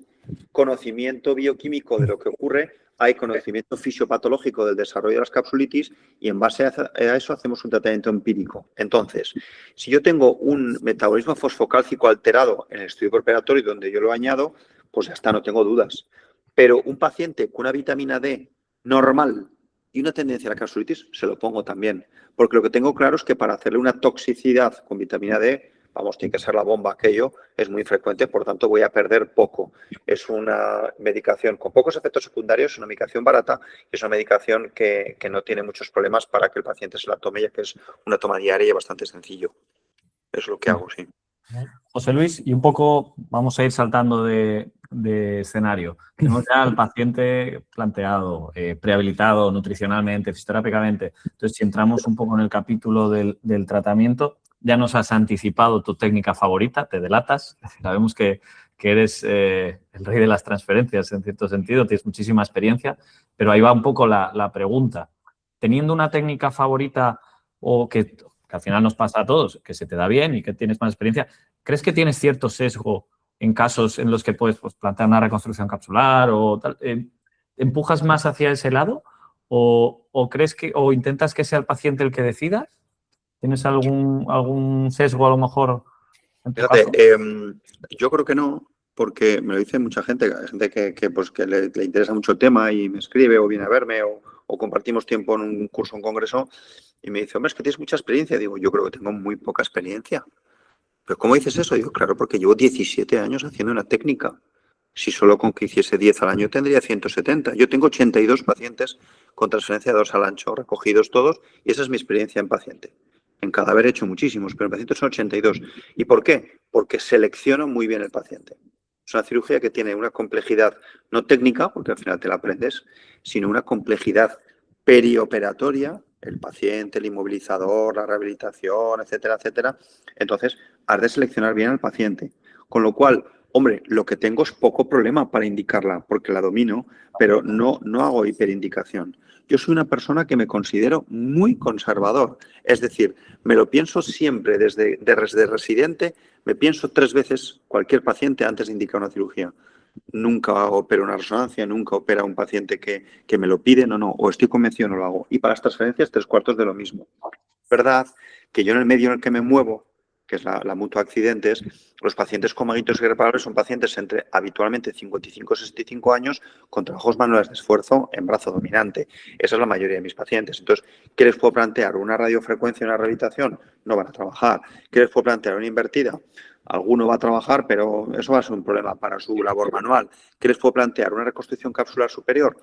conocimiento bioquímico de lo que ocurre, hay conocimiento fisiopatológico del desarrollo de las capsulitis y en base a eso hacemos un tratamiento empírico. Entonces, si yo tengo un metabolismo fosfocálcico alterado en el estudio preoperatorio donde yo lo añado, pues ya está, no tengo dudas. Pero un paciente con una vitamina D normal y una tendencia a la capsulitis, se lo pongo también. Porque lo que tengo claro es que para hacerle una toxicidad con vitamina D, vamos, tiene que ser la bomba aquello, es muy frecuente, por tanto voy a perder poco. Es una medicación con pocos efectos secundarios, es una medicación barata y es una medicación que no tiene muchos problemas para que el paciente se la tome, ya que es una toma diaria y bastante sencillo. Es lo que hago, sí. José Luis, y un poco vamos a ir saltando de escenario. Tenemos ya al paciente planteado, prehabilitado nutricionalmente, fisioterápicamente. Entonces, si entramos un poco en el capítulo del tratamiento, ya nos has anticipado tu técnica favorita, te delatas. Sabemos que eres el rey de las transferencias, en cierto sentido, tienes muchísima experiencia, pero ahí va un poco la pregunta. Teniendo una técnica favorita o que al final nos pasa a todos, que se te da bien y que tienes más experiencia, ¿crees que tienes cierto sesgo en casos en los que puedes plantear una reconstrucción capsular o tal? ¿Empujas más hacia ese lado o crees que o intentas que sea el paciente el que decida? ¿Tienes algún sesgo a lo mejor en tu caso? Yo creo que no, porque me lo dice mucha gente, gente que le interesa mucho el tema y me escribe o viene a verme o compartimos tiempo en un curso, un congreso y me dice, hombre, es que tienes mucha experiencia. Digo, yo creo que tengo muy poca experiencia. ¿Pero cómo dices eso? Digo, claro, porque llevo 17 años haciendo una técnica. Si solo con que hiciese 10 al año tendría 170. Yo tengo 82 pacientes con transferencia de dorsal ancho, recogidos todos, y esa es mi experiencia en paciente. En cadáver he hecho muchísimos, pero en pacientes son 82. ¿Y por qué? Porque selecciono muy bien el paciente. Es una cirugía que tiene una complejidad no técnica, porque al final te la aprendes, sino una complejidad perioperatoria, el paciente, el inmovilizador, la rehabilitación, etcétera, etcétera. Entonces, has de seleccionar bien al paciente. Con lo cual, hombre, lo que tengo es poco problema para indicarla, porque la domino, pero no hago hiperindicación. Yo soy una persona que me considero muy conservador. Es decir, me lo pienso siempre, desde residente, me pienso 3 veces cualquier paciente antes de indicar una cirugía. Nunca opero una resonancia, nunca opera un paciente que me lo pide, no, o estoy convencido no lo hago. Y para las transferencias, 3/4 de lo mismo. Verdad que yo en el medio en el que me muevo, que es la mutua accidentes, los pacientes con manguitos irreparables son pacientes entre habitualmente 55 y 65 años con trabajos manuales de esfuerzo en brazo dominante. Esa es la mayoría de mis pacientes. Entonces, ¿qué les puedo plantear? ¿Una radiofrecuencia y una rehabilitación? No van a trabajar. ¿Qué les puedo plantear? ¿Una invertida? Alguno va a trabajar, pero eso va a ser un problema para su labor manual. ¿Qué les puedo plantear? ¿Una reconstrucción capsular superior?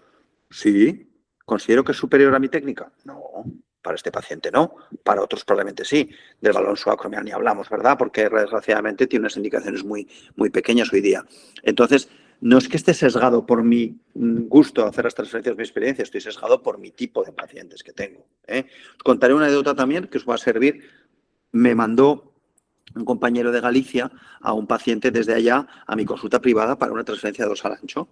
Sí. ¿Considero que es superior a mi técnica? No. Para este paciente no, para otros probablemente sí. Del balón subacromial ni hablamos, ¿verdad? Porque desgraciadamente tiene unas indicaciones muy, muy pequeñas hoy día. Entonces, no es que esté sesgado por mi gusto hacer las transferencias, mi experiencia, estoy sesgado por mi tipo de pacientes que tengo. Os contaré una anécdota también que os va a servir. Me mandó un compañero de Galicia a un paciente desde allá a mi consulta privada para una transferencia de dorsal ancho.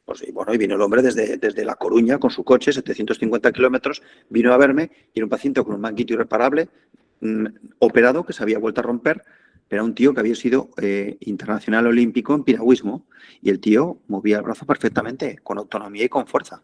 Pues, y bueno, y vino el hombre desde La Coruña con su coche, 750 kilómetros, vino a verme y era un paciente con un manguito irreparable, operado, que se había vuelto a romper, pero era un tío que había sido internacional olímpico en piragüismo y el tío movía el brazo perfectamente, con autonomía y con fuerza.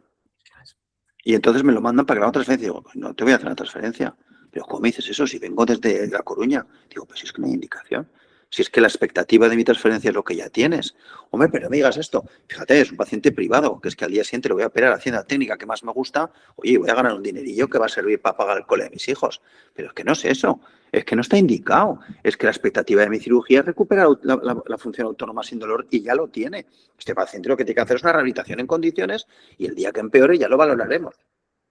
Y entonces me lo mandan para que haga una transferencia. Digo, pues no te voy a hacer una transferencia. Pero ¿cómo me dices eso si vengo desde La Coruña? Digo, pues si es que no hay indicación. Si es que la expectativa de mi transferencia es lo que ya tienes. Hombre, pero no me digas esto. Fíjate, es un paciente privado, que es que al día siguiente lo voy a operar haciendo la técnica que más me gusta. Oye, voy a ganar un dinerillo que va a servir para pagar el cole de mis hijos. Pero es que no es eso. Es que no está indicado. Es que la expectativa de mi cirugía es recuperar la función autónoma sin dolor y ya lo tiene. Este paciente lo que tiene que hacer es una rehabilitación en condiciones y el día que empeore ya lo valoraremos.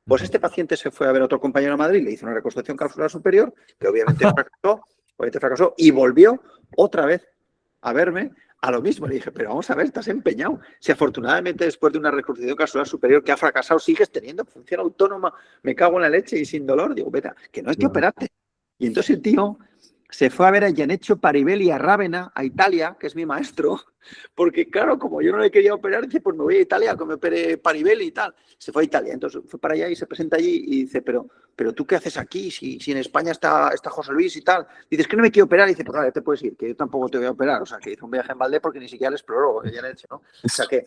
Pues este paciente se fue a ver a otro compañero a Madrid, le hizo una reconstrucción capsular superior, que obviamente fracasó y volvió otra vez a verme a lo mismo. Le dije, pero vamos a ver, estás empeñado. Si afortunadamente después de una reconstrucción capsular superior que ha fracasado sigues teniendo función autónoma, me cago en la leche y sin dolor, digo, vete, que no hay que operarte. Y entonces el tío se fue a ver a Gianeccio Paribelli a Rávena, a Italia, que es mi maestro, porque claro, como yo no le quería operar, dice, pues me voy a Italia, que me opere Paribelli y tal. Se fue a Italia, entonces fue para allá y se presenta allí y dice, pero ¿tú qué haces aquí? Si en España está José Luis y tal. Dices que no me quiero operar, y dice, pues vale, te puedes ir, que yo tampoco te voy a operar. O sea, que hizo un viaje en Valdés porque ni siquiera le exploró Gianeccio, ¿no? O sea que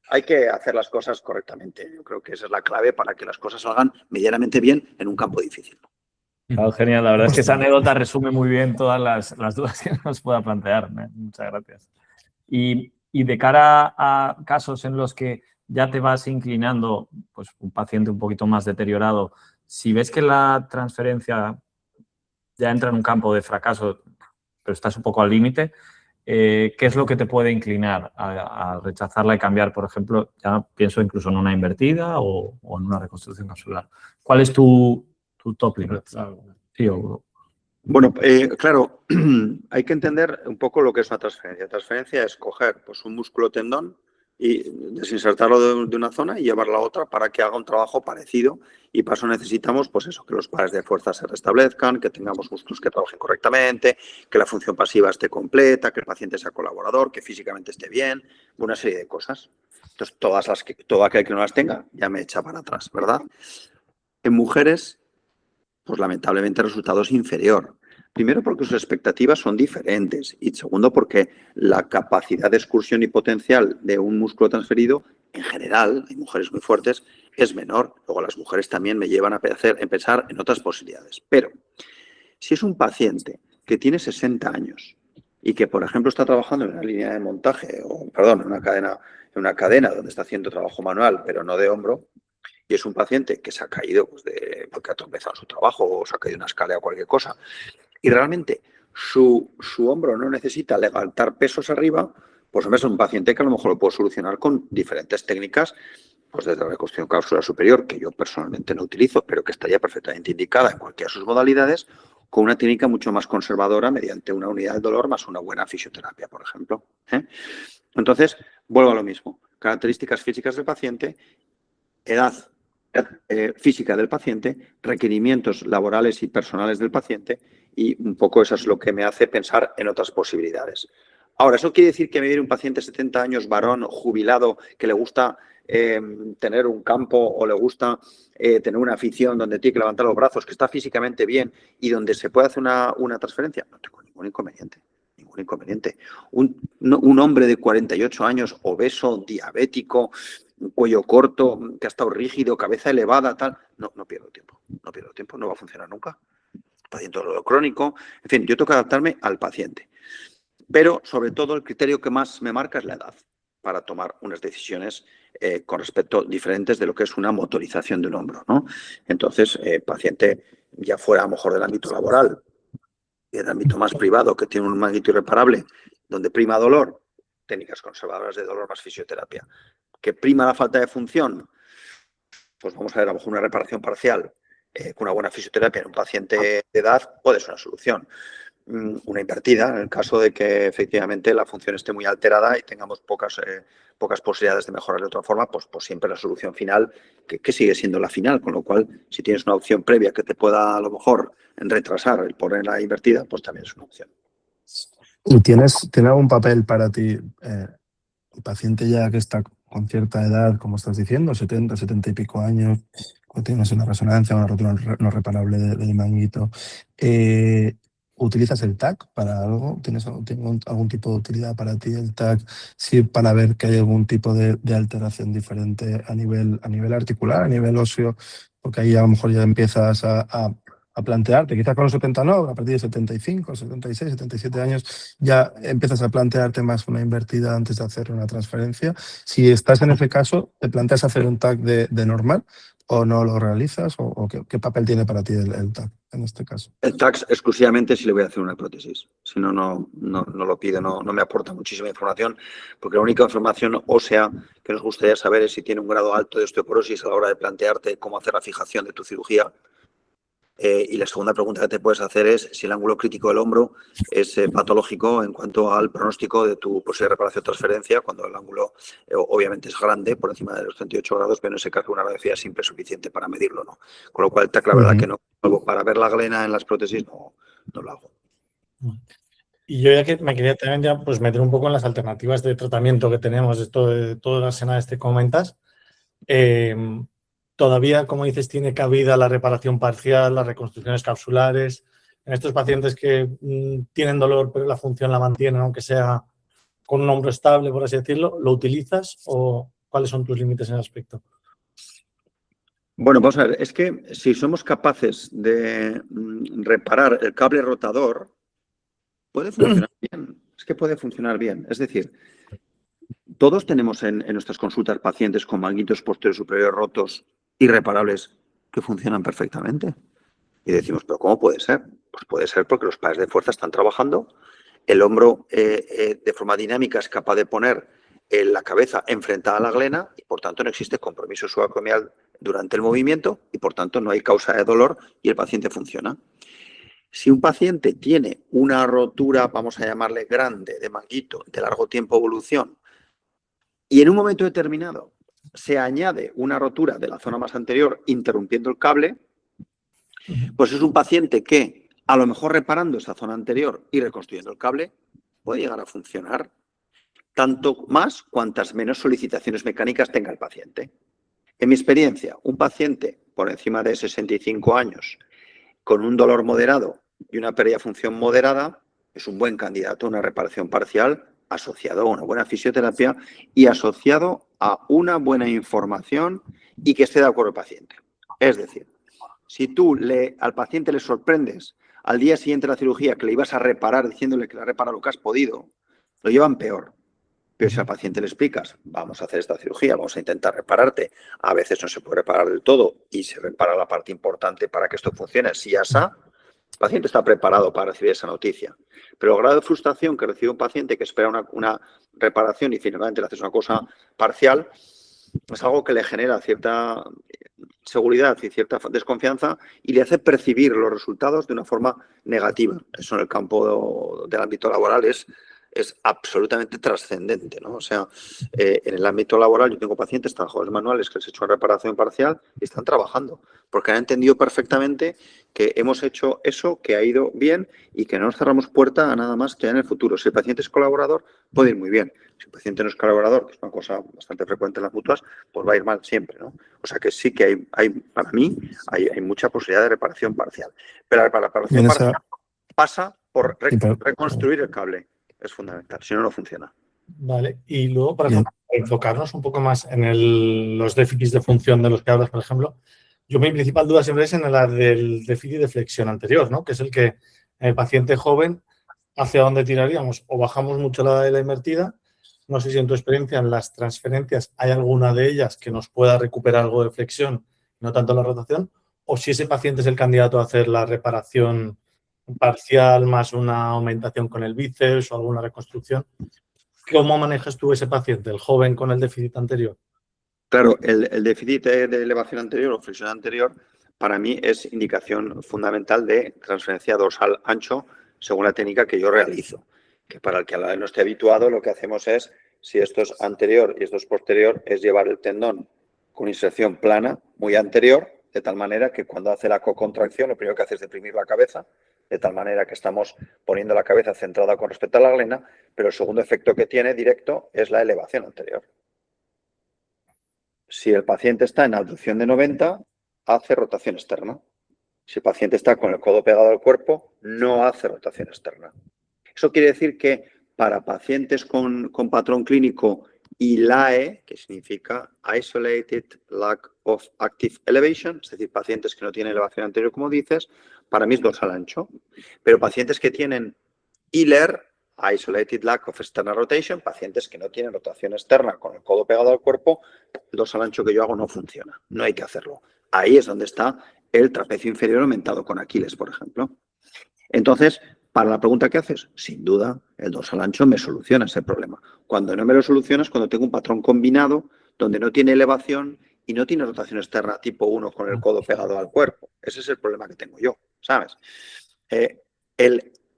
hay que hacer las cosas correctamente. Yo creo que esa es la clave para que las cosas salgan medianamente bien en un campo difícil. Claro, genial, la verdad es que esa anécdota resume muy bien todas las dudas que nos pueda plantear. Muchas gracias. Y de cara a casos en los que ya te vas inclinando, pues un paciente un poquito más deteriorado, si ves que la transferencia ya entra en un campo de fracaso, pero estás un poco al límite, ¿qué es lo que te puede inclinar a rechazarla y cambiar? Por ejemplo, ya pienso incluso en una invertida o en una reconstrucción capsular. ¿Cuál es tu top limit? Sí, Bueno, claro, hay que entender un poco lo que es una transferencia. Transferencia es coger pues, un músculo tendón y desinsertarlo de una zona y llevarlo a otra para que haga un trabajo parecido. Y para eso necesitamos, pues eso, que los pares de fuerza se restablezcan, que tengamos músculos que trabajen correctamente, que la función pasiva esté completa, que el paciente sea colaborador, que físicamente esté bien, una serie de cosas. Entonces, todo aquel que no las tenga ya me echa para atrás, ¿verdad? En mujeres, pues lamentablemente el resultado es inferior. Primero porque sus expectativas son diferentes y segundo porque la capacidad de excursión y potencial de un músculo transferido, en general, hay mujeres muy fuertes, es menor. Luego las mujeres también me llevan a pensar en otras posibilidades. Pero si es un paciente que tiene 60 años y que, por ejemplo, está trabajando en una línea de montaje, en una cadena donde está haciendo trabajo manual, pero no de hombro, y es un paciente que se ha caído porque ha tropezado en su trabajo o se ha caído en una escalera o cualquier cosa, y realmente su hombro no necesita levantar pesos arriba, pues es un paciente que a lo mejor lo puedo solucionar con diferentes técnicas, pues desde la reconstrucción capsular superior, que yo personalmente no utilizo, pero que estaría perfectamente indicada en cualquiera de sus modalidades, con una técnica mucho más conservadora mediante una unidad del dolor más una buena fisioterapia, por ejemplo. Entonces, vuelvo a lo mismo. Características físicas del paciente, edad física del paciente, requerimientos laborales y personales del paciente, y un poco eso es lo que me hace pensar en otras posibilidades. Ahora, ¿eso quiere decir que me viene un paciente de 70 años, varón, jubilado, que le gusta tener un campo o le gusta tener una afición donde tiene que levantar los brazos, que está físicamente bien y donde se puede hacer una transferencia? No tengo ningún inconveniente. Ningún inconveniente. Un hombre de 48 años, obeso, diabético, cuello corto, que ha estado rígido, cabeza elevada, tal, no pierdo tiempo. No pierdo tiempo, no va a funcionar nunca. Paciente dolor crónico, en fin, yo tengo que adaptarme al paciente. Pero, sobre todo, el criterio que más me marca es la edad, para tomar unas decisiones con respecto diferentes de lo que es una motorización de un hombro, ¿no? Entonces, paciente ya fuera a lo mejor del ámbito laboral, y el ámbito más privado, que tiene un manguito irreparable, donde prima dolor, técnicas conservadoras de dolor más fisioterapia. Que prima la falta de función, pues vamos a ver, a lo mejor una reparación parcial con una buena fisioterapia en un paciente de edad puede ser una solución. Una invertida, en el caso de que efectivamente la función esté muy alterada y tengamos pocas posibilidades de mejorar de otra forma, pues siempre la solución final, que sigue siendo la final, con lo cual, si tienes una opción previa que te pueda a lo mejor retrasar el ponerla invertida, pues también es una opción. ¿Y tiene algún papel para ti el paciente ya que está con cierta edad, como estás diciendo, 70, 70 y pico años, o tienes una resonancia, una rotura no reparable del manguito? ¿Utilizas el TAC para algo? ¿Tiene algún tipo de utilidad para ti el TAC? Sí, para ver que hay algún tipo de alteración diferente a nivel articular, a nivel óseo, porque ahí a lo mejor ya empiezas a plantearte, quizás con los 70 no, a partir de 75, 76, 77 años ya empiezas a plantearte más una invertida antes de hacer una transferencia. Si estás en ese caso, ¿te planteas hacer un TAC de normal o no lo realizas? ¿O qué papel tiene para ti el TAC en este caso? El TAC exclusivamente si le voy a hacer una prótesis. Si no, no lo pido, no me aporta muchísima información, porque la única información ósea que nos gustaría saber es si tiene un grado alto de osteoporosis a la hora de plantearte cómo hacer la fijación de tu cirugía. Y la segunda pregunta que te puedes hacer es si el ángulo crítico del hombro es patológico en cuanto al pronóstico de tu posible reparación o transferencia, cuando el ángulo obviamente es grande, por encima de los 38 grados, pero en ese caso una radiografía simple es suficiente para medirlo, ¿no? Con lo cual, la verdad que no, para ver la glena en las prótesis no lo hago. Y yo ya que me quería también ya pues meter un poco en las alternativas de tratamiento que tenemos, esto de todas las escenas que comentas. Todavía, como dices, tiene cabida la reparación parcial, las reconstrucciones capsulares. En estos pacientes que tienen dolor pero la función la mantienen, aunque sea con un hombro estable, por así decirlo, ¿lo utilizas o cuáles son tus límites en el aspecto? Bueno, vamos a ver, es que si somos capaces de reparar el cable rotador, puede funcionar bien. Es que puede funcionar bien. Es decir, todos tenemos en nuestras consultas pacientes con manguitos posteriores superiores rotos irreparables que funcionan perfectamente. Y decimos, ¿pero cómo puede ser? Pues puede ser porque los pares de fuerza están trabajando, el hombro de forma dinámica es capaz de poner la cabeza enfrentada a la glena y por tanto no existe compromiso subacromial durante el movimiento y por tanto no hay causa de dolor y el paciente funciona. Si un paciente tiene una rotura, vamos a llamarle grande, de manguito, de largo tiempo de evolución, y en un momento determinado se añade una rotura de la zona más anterior interrumpiendo el cable, pues es un paciente que, a lo mejor reparando esa zona anterior y reconstruyendo el cable, puede llegar a funcionar tanto más cuantas menos solicitaciones mecánicas tenga el paciente. En mi experiencia, un paciente por encima de 65 años con un dolor moderado y una pérdida de función moderada es un buen candidato a una reparación parcial asociado a una buena fisioterapia y asociado a una buena información y que esté de acuerdo el paciente. Es decir, si tú al paciente le sorprendes al día siguiente de la cirugía que le ibas a reparar diciéndole que le ha reparado lo que has podido, lo llevan peor. Pero si al paciente le explicas, vamos a hacer esta cirugía, vamos a intentar repararte, a veces no se puede reparar del todo y se repara la parte importante para que esto funcione, si ya está, el paciente está preparado para recibir esa noticia. Pero el grado de frustración que recibe un paciente que espera una reparación y finalmente le haces una cosa parcial, es algo que le genera cierta seguridad y cierta desconfianza y le hace percibir los resultados de una forma negativa. Eso en el campo del ámbito laboral es absolutamente trascendente, ¿no? O sea, en el ámbito laboral yo tengo pacientes, trabajadores manuales que les he hecho una reparación parcial y están trabajando porque han entendido perfectamente que hemos hecho eso, que ha ido bien y que no nos cerramos puerta a nada más que en el futuro. Si el paciente es colaborador, puede ir muy bien. Si el paciente no es colaborador, que es una cosa bastante frecuente en las mutuas, pues va a ir mal siempre, ¿no? O sea que sí que para mí hay mucha posibilidad de reparación parcial. Pero la reparación parcial pasa por reconstruir el cable. Es fundamental, si no, no funciona. Vale, y luego para enfocarnos un poco más en los déficits de función de los que hablas, por ejemplo, mi principal duda siempre es en la del déficit de flexión anterior, ¿no? Que es el que en el paciente joven, ¿hacia dónde tiraríamos? O bajamos mucho la invertida. No sé si en tu experiencia en las transferencias hay alguna de ellas que nos pueda recuperar algo de flexión, no tanto la rotación, o si ese paciente es el candidato a hacer la reparación parcial más una aumentación con el bíceps o alguna reconstrucción. ¿Cómo manejas tú ese paciente, el joven con el déficit anterior? Claro, el déficit de elevación anterior o flexión anterior para mí es indicación fundamental de transferencia dorsal ancho según la técnica que yo realizo. Que para el que no esté habituado lo que hacemos es, si esto es anterior y esto es posterior, es llevar el tendón con inserción plana muy anterior, de tal manera que cuando hace la cocontracción lo primero que hace es deprimir la cabeza, de tal manera que estamos poniendo la cabeza centrada con respecto a la glena, pero el segundo efecto que tiene directo es la elevación anterior. Si el paciente está en abducción de 90, hace rotación externa. Si el paciente está con el codo pegado al cuerpo, no hace rotación externa. Eso quiere decir que para pacientes con patrón clínico ILAE, que significa Isolated Lack of Active Elevation, es decir, pacientes que no tienen elevación anterior, como dices, para mí es dorsal ancho. Pero pacientes que tienen ILER, Isolated Lack of External Rotation, pacientes que no tienen rotación externa con el codo pegado al cuerpo, el dorsal ancho que yo hago no funciona, no hay que hacerlo. Ahí es donde está el trapecio inferior aumentado con Aquiles, por ejemplo. Entonces, para la pregunta que haces, sin duda, el dorsal ancho me soluciona ese problema. Cuando no me lo soluciona es cuando tengo un patrón combinado donde no tiene elevación y no tiene rotación externa tipo 1 con el codo pegado al cuerpo. Ese es el problema que tengo yo, ¿sabes?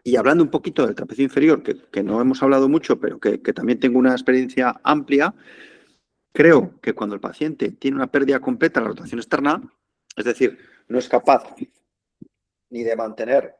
Y hablando un poquito del trapecio inferior, que no hemos hablado mucho, pero que también tengo una experiencia amplia, creo que cuando el paciente tiene una pérdida completa de la rotación externa, es decir, no es capaz ni de mantener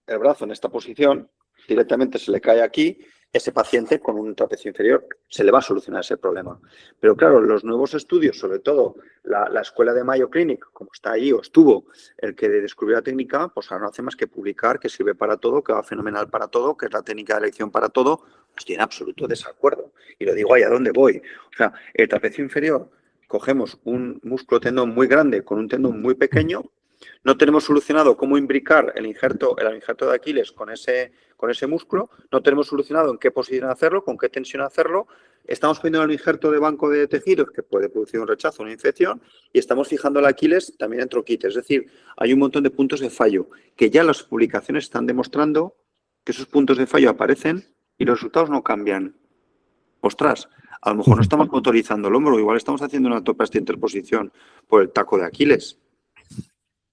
el brazo en esta posición, directamente se le cae aquí, ese paciente con un trapecio inferior se le va a solucionar ese problema. Pero claro, los nuevos estudios, sobre todo la escuela de Mayo Clinic, como está ahí o estuvo, el que descubrió la técnica, pues ahora no hace más que publicar que sirve para todo, que va fenomenal para todo, que es la técnica de elección para todo. Estoy en absoluto desacuerdo. Y lo digo ahí a dónde voy. O sea, el trapecio inferior, cogemos un músculo tendón muy grande con un tendón muy pequeño. No tenemos solucionado cómo imbricar el injerto de Aquiles con ese músculo. No tenemos solucionado en qué posición hacerlo, con qué tensión hacerlo. Estamos poniendo el injerto de banco de tejidos que puede producir un rechazo, una infección, y estamos fijando el Aquiles también en troquites. Es decir, hay un montón de puntos de fallo que ya las publicaciones están demostrando que esos puntos de fallo aparecen y los resultados no cambian. Ostras, a lo mejor no estamos motorizando el hombro, igual estamos haciendo una arte interposición por el taco de Aquiles.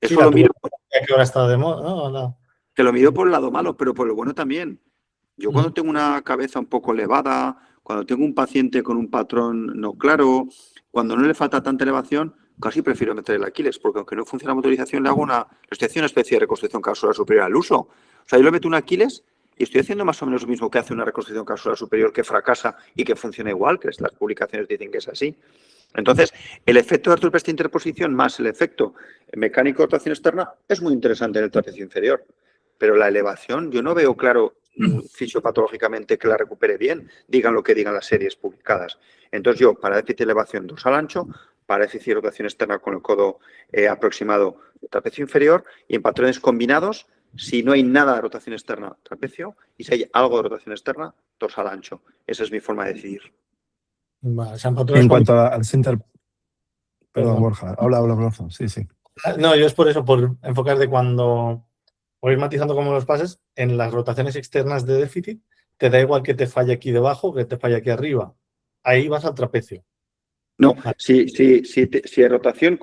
Eso lo miro, que ahora está de moda, ¿no? No. que lo miro por el lado malo, pero por lo bueno también. Yo cuando tengo una cabeza un poco elevada, cuando tengo un paciente con un patrón no claro, cuando no le falta tanta elevación, casi prefiero meter el Aquiles, porque aunque no funciona la motorización, le estoy haciendo una especie de reconstrucción capsular superior al uso. O sea, yo le meto un Aquiles y estoy haciendo más o menos lo mismo que hace una reconstrucción capsular superior que fracasa y que funciona igual, que las publicaciones dicen que es así. Entonces, el efecto de artroplástica interposición más el efecto mecánico de rotación externa es muy interesante en el trapecio inferior. Pero la elevación, yo no veo claro fisiopatológicamente que la recupere bien, digan lo que digan las series publicadas. Entonces yo, para déficit de elevación dorsal ancho, para déficit de rotación externa con el codo aproximado trapecio inferior, y en patrones combinados, si no hay nada de rotación externa, trapecio, y si hay algo de rotación externa, dorsal ancho. Esa es mi forma de decidir. Vale, En cuanto al center... Perdón, Borja. Habla, Borja. Sí, sí. No, yo es por eso, por enfocar de cuando... O ir matizando como los pases, en las rotaciones externas de déficit, te da igual que te falle aquí debajo que te falle aquí arriba. Ahí vas al trapecio. No, vale. Si rotación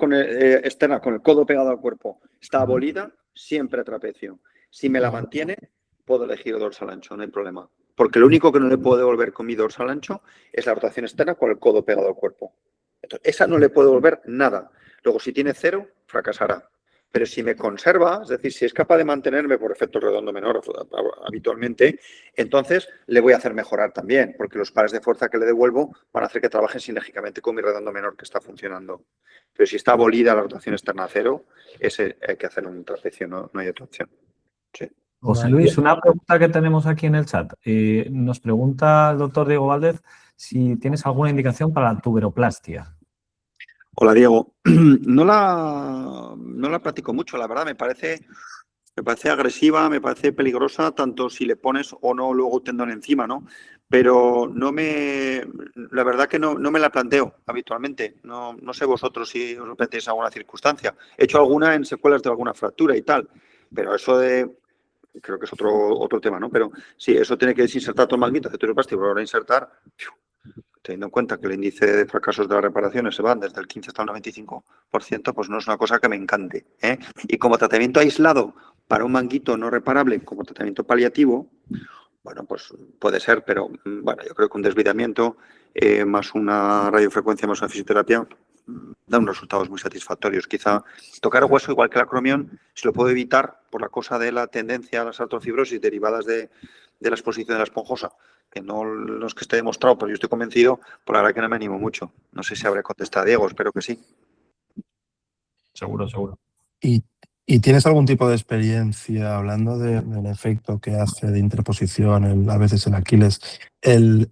externa con el codo pegado al cuerpo está abolida, siempre trapecio. Si me la mantiene, puedo elegir dorsal ancho, no hay problema. Porque lo único que no le puedo devolver con mi dorsal ancho es la rotación externa con el codo pegado al cuerpo. Entonces, esa no le puedo devolver nada. Luego, si tiene 0, fracasará. Pero si me conserva, es decir, si es capaz de mantenerme por efecto redondo menor habitualmente, entonces le voy a hacer mejorar también, porque los pares de fuerza que le devuelvo van a hacer que trabajen sinérgicamente con mi redondo menor que está funcionando. Pero si está abolida la rotación externa a 0, ese hay que hacer un trapecio, no hay otra opción. Sí. José Luis, una pregunta que tenemos aquí en el chat. Nos pregunta el doctor Diego Valdez si tienes alguna indicación para la tuberoplastia. Hola, Diego. No la practico mucho, la verdad. Me parece agresiva, me parece peligrosa, tanto si le pones o no luego tendón encima, ¿no? Pero la verdad que no me la planteo habitualmente. No sé vosotros si os planteáis alguna circunstancia. He hecho alguna en secuelas de alguna fractura y tal, pero eso creo que es otro tema, ¿no? Pero sí, eso tiene que desinsertar todo el manguito de tuberoplastia, pero ahora insertar... Teniendo en cuenta que el índice de fracasos de las reparaciones se van desde el 15 hasta el 95%, pues no es una cosa que me encante, ¿eh? Y como tratamiento aislado para un manguito no reparable, como tratamiento paliativo, bueno, pues puede ser, pero bueno, yo creo que un desvidamiento más una radiofrecuencia más una fisioterapia da unos resultados muy satisfactorios. Quizá tocar el hueso, igual que la acromión, se lo puedo evitar por la cosa de la tendencia a las artrofibrosis derivadas de la exposición de la esponjosa, que no es que esté demostrado, pero yo estoy convencido, por la verdad que no me animo mucho. No sé si habré contestado a Diego, espero que sí. Seguro. ¿Y tienes algún tipo de experiencia, hablando del efecto que hace de interposición, a veces en Aquiles, el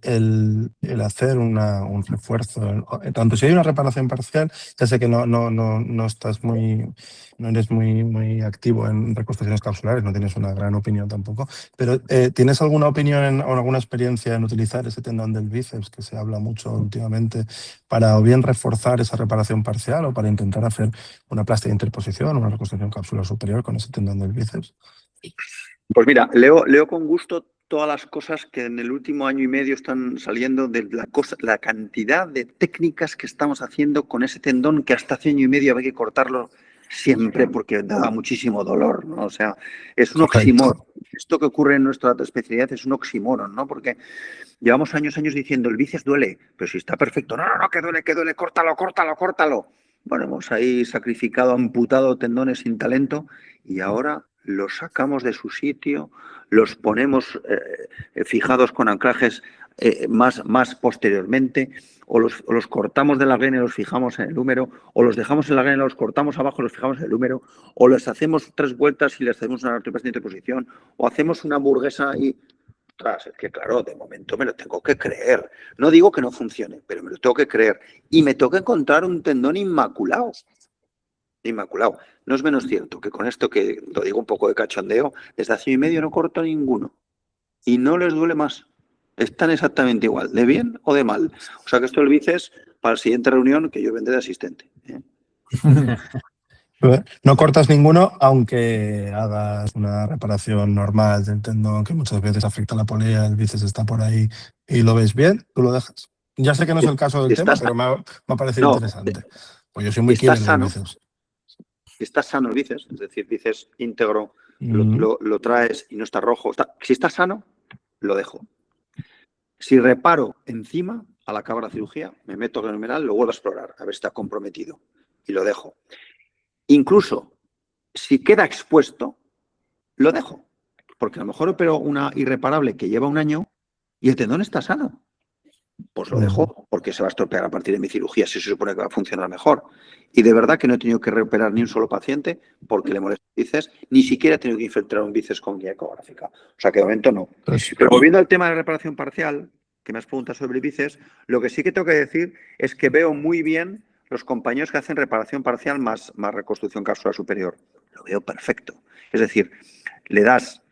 hacer un refuerzo, tanto si hay una reparación parcial, ya sé que no estás no eres muy activo en reconstrucciones capsulares, no tienes una gran opinión tampoco, pero ¿tienes alguna opinión o alguna experiencia en utilizar ese tendón del bíceps, que se habla mucho últimamente, para o bien reforzar esa reparación parcial o para intentar hacer una plástica de interposición, una reconstrucción capsular superior con ese tendón del bíceps? Pues mira, leo con gusto todas las cosas que en el último año y medio están saliendo de la cantidad de técnicas que estamos haciendo con ese tendón que hasta hace año y medio había que cortarlo siempre porque daba muchísimo dolor, ¿no? O sea, es un oxímoron. Esto que ocurre en nuestra especialidad es un oxímoron, ¿no? Porque llevamos años diciendo el bíceps duele, pero si está perfecto, no, que duele, córtalo. Bueno, hemos ahí sacrificado, amputado tendones sin talento y ahora los sacamos de su sitio, los ponemos fijados con anclajes más posteriormente, o los cortamos de la glena y los fijamos en el húmero, o los dejamos en la glena y los cortamos abajo y los fijamos en el húmero, o les hacemos 3 vueltas y les hacemos una artroplastia de interposición, o hacemos una hamburguesa y... Es que claro, de momento me lo tengo que creer. No digo que no funcione, pero me lo tengo que creer. Y me tengo que encontrar un tendón inmaculado. Inmaculado. No es menos cierto que con esto que lo digo un poco de cachondeo, desde hace año y medio no corto ninguno. Y no les duele más. Están exactamente igual, de bien o de mal. O sea que esto del bíceps para la siguiente reunión que yo vendré de asistente. No cortas ninguno, aunque hagas una reparación normal del tendón que muchas veces afecta a la polea, el bíceps está por ahí y lo ves bien, tú lo dejas. Ya sé que no es el caso del tema, pero me ha parecido interesante. Pues yo soy muy killer del bíceps. Si está sano el bíceps, es decir, bíceps íntegro, lo traes y no está rojo. Si está sano, lo dejo. Si reparo encima, al acabar la cirugía, me meto fenomenal, lo vuelvo a explorar, a ver si está comprometido y lo dejo. Incluso si queda expuesto, lo dejo. Porque a lo mejor opero una irreparable que lleva un año y el tendón está sano. Pues lo dejo porque se va a estropear a partir de mi cirugía si se supone que va a funcionar mejor. Y de verdad que no he tenido que reoperar ni un solo paciente porque le molesta el bíceps, ni siquiera he tenido que infiltrar un bíceps con guía ecográfica. O sea que de momento no. Pero volviendo al tema de reparación parcial, que me has preguntado sobre el bíceps, lo que sí que tengo que decir es que veo muy bien los compañeros que hacen reparación parcial más reconstrucción capsular superior. Lo veo perfecto. Es decir, le das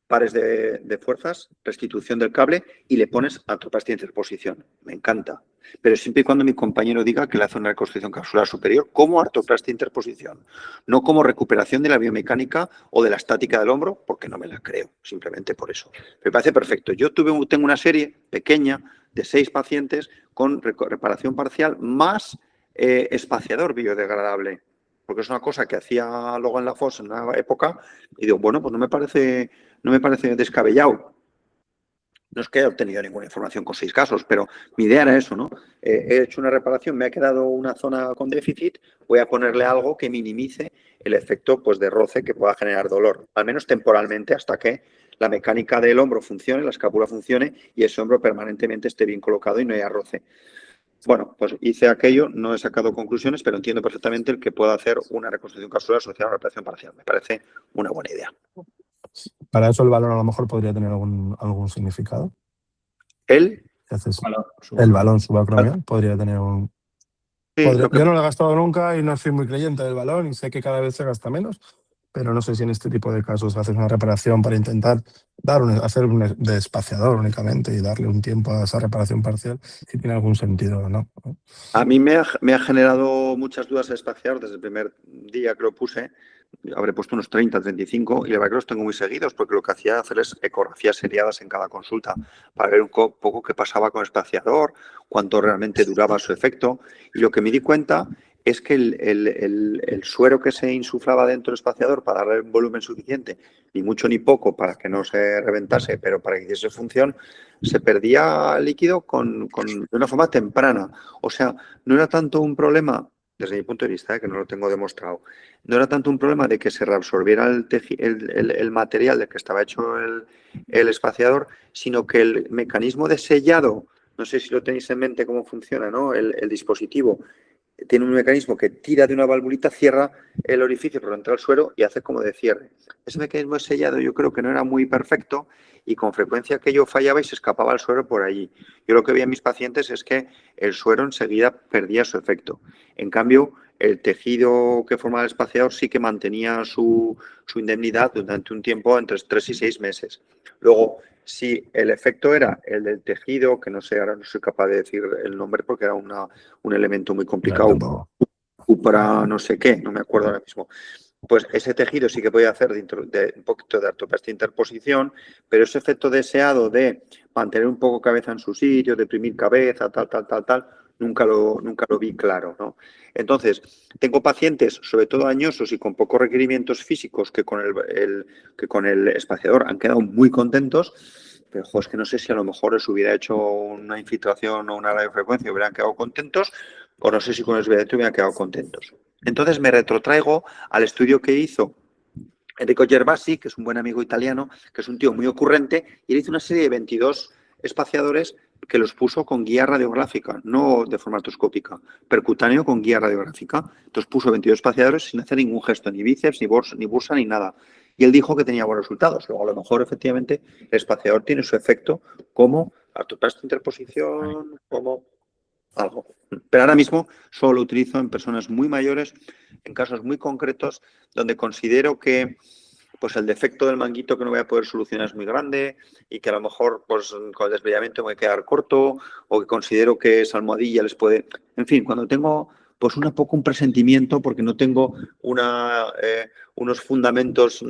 pares de fuerzas, restitución del cable y le pones artroplastia de interposición. Me encanta. Pero siempre y cuando mi compañero diga que le hace una reconstrucción capsular superior como artroplastia de interposición, no como recuperación de la biomecánica o de la estática del hombro, porque no me la creo, simplemente por eso. Me parece perfecto. Yo tengo una serie pequeña de 6 pacientes con reparación parcial más espaciador biodegradable, porque es una cosa que hacía luego en la FOS en una época y digo, bueno, pues no me parece descabellado. No es que haya obtenido ninguna información con 6 casos, pero mi idea era eso, ¿no? He hecho una reparación, me ha quedado una zona con déficit, voy a ponerle algo que minimice el efecto pues, de roce que pueda generar dolor, al menos temporalmente, hasta que la mecánica del hombro funcione, la escápula funcione y ese hombro permanentemente esté bien colocado y no haya roce. Bueno, pues hice aquello, no he sacado conclusiones, pero entiendo perfectamente el que pueda hacer una reconstrucción capsular asociada a una reparación parcial. Me parece una buena idea. Para eso el balón a lo mejor podría tener algún significado. ¿El balón subacromial podría tener un... Yo no lo he gastado nunca y no soy muy creyente del balón y sé que cada vez se gasta menos, pero no sé si en este tipo de casos haces una reparación para intentar hacer un despaciador únicamente y darle un tiempo a esa reparación parcial, si tiene algún sentido o no. A mí me ha generado muchas dudas el espaciador desde el primer día que lo puse. Habré puesto unos 30, 35 y la verdad que los tengo muy seguidos porque lo que hacía hacer es ecografías seriadas en cada consulta para ver un poco qué pasaba con el espaciador, cuánto realmente duraba su efecto. Y lo que me di cuenta es que el suero que se insuflaba dentro del espaciador para darle un volumen suficiente, ni mucho ni poco para que no se reventase, pero para que hiciese función, se perdía líquido de una forma temprana. O sea, no era tanto un problema, desde mi punto de vista, que no lo tengo demostrado, no era tanto un problema de que se reabsorbiera el material del que estaba hecho el espaciador, sino que el mecanismo de sellado, no sé si lo tenéis en mente cómo funciona, ¿no? El dispositivo tiene un mecanismo que tira de una valvulita, cierra el orificio por donde entra el suero y hace como de cierre. Ese mecanismo de sellado yo creo que no era muy perfecto y con frecuencia aquello fallaba y se escapaba el suero por allí. Yo lo que veía en mis pacientes es que el suero enseguida perdía su efecto. En cambio, el tejido que formaba el espaciador sí que mantenía su indemnidad durante un tiempo entre 3 y 6 meses. Luego, si el efecto era el del tejido, que no sé, ahora no soy capaz de decir el nombre porque era un elemento muy complicado, para no sé qué, no me acuerdo ahora mismo. pues ese tejido sí que puede hacer de un poquito de artroplastia interposición, pero ese efecto deseado de mantener un poco cabeza en su sitio, deprimir cabeza, tal, nunca lo vi claro, ¿no? Entonces, tengo pacientes, sobre todo añosos y con pocos requerimientos físicos, que con el espaciador han quedado muy contentos, pero es que no sé si a lo mejor les hubiera hecho una infiltración o una radiofrecuencia y hubieran quedado contentos, o no sé si con el SBDT hubieran quedado contentos. Entonces me retrotraigo al estudio que hizo Enrico Gervasi, que es un buen amigo italiano, que es un tío muy ocurrente, y él hizo una serie de 22 espaciadores que los puso con guía radiográfica, no de forma artroscópica, percutáneo con guía radiográfica. Entonces puso 22 espaciadores sin hacer ningún gesto, ni bíceps, ni bursa, ni nada. Y él dijo que tenía buenos resultados. Luego, a lo mejor, efectivamente, el espaciador tiene su efecto como artroplastia interposición, como algo. Pero ahora mismo solo lo utilizo en personas muy mayores, en casos muy concretos, donde considero que pues el defecto del manguito que no voy a poder solucionar es muy grande y que a lo mejor pues con el desviamiento me voy a quedar corto, o que considero que esa almohadilla les puede... En fin, cuando tengo pues un presentimiento, porque no tengo unos fundamentos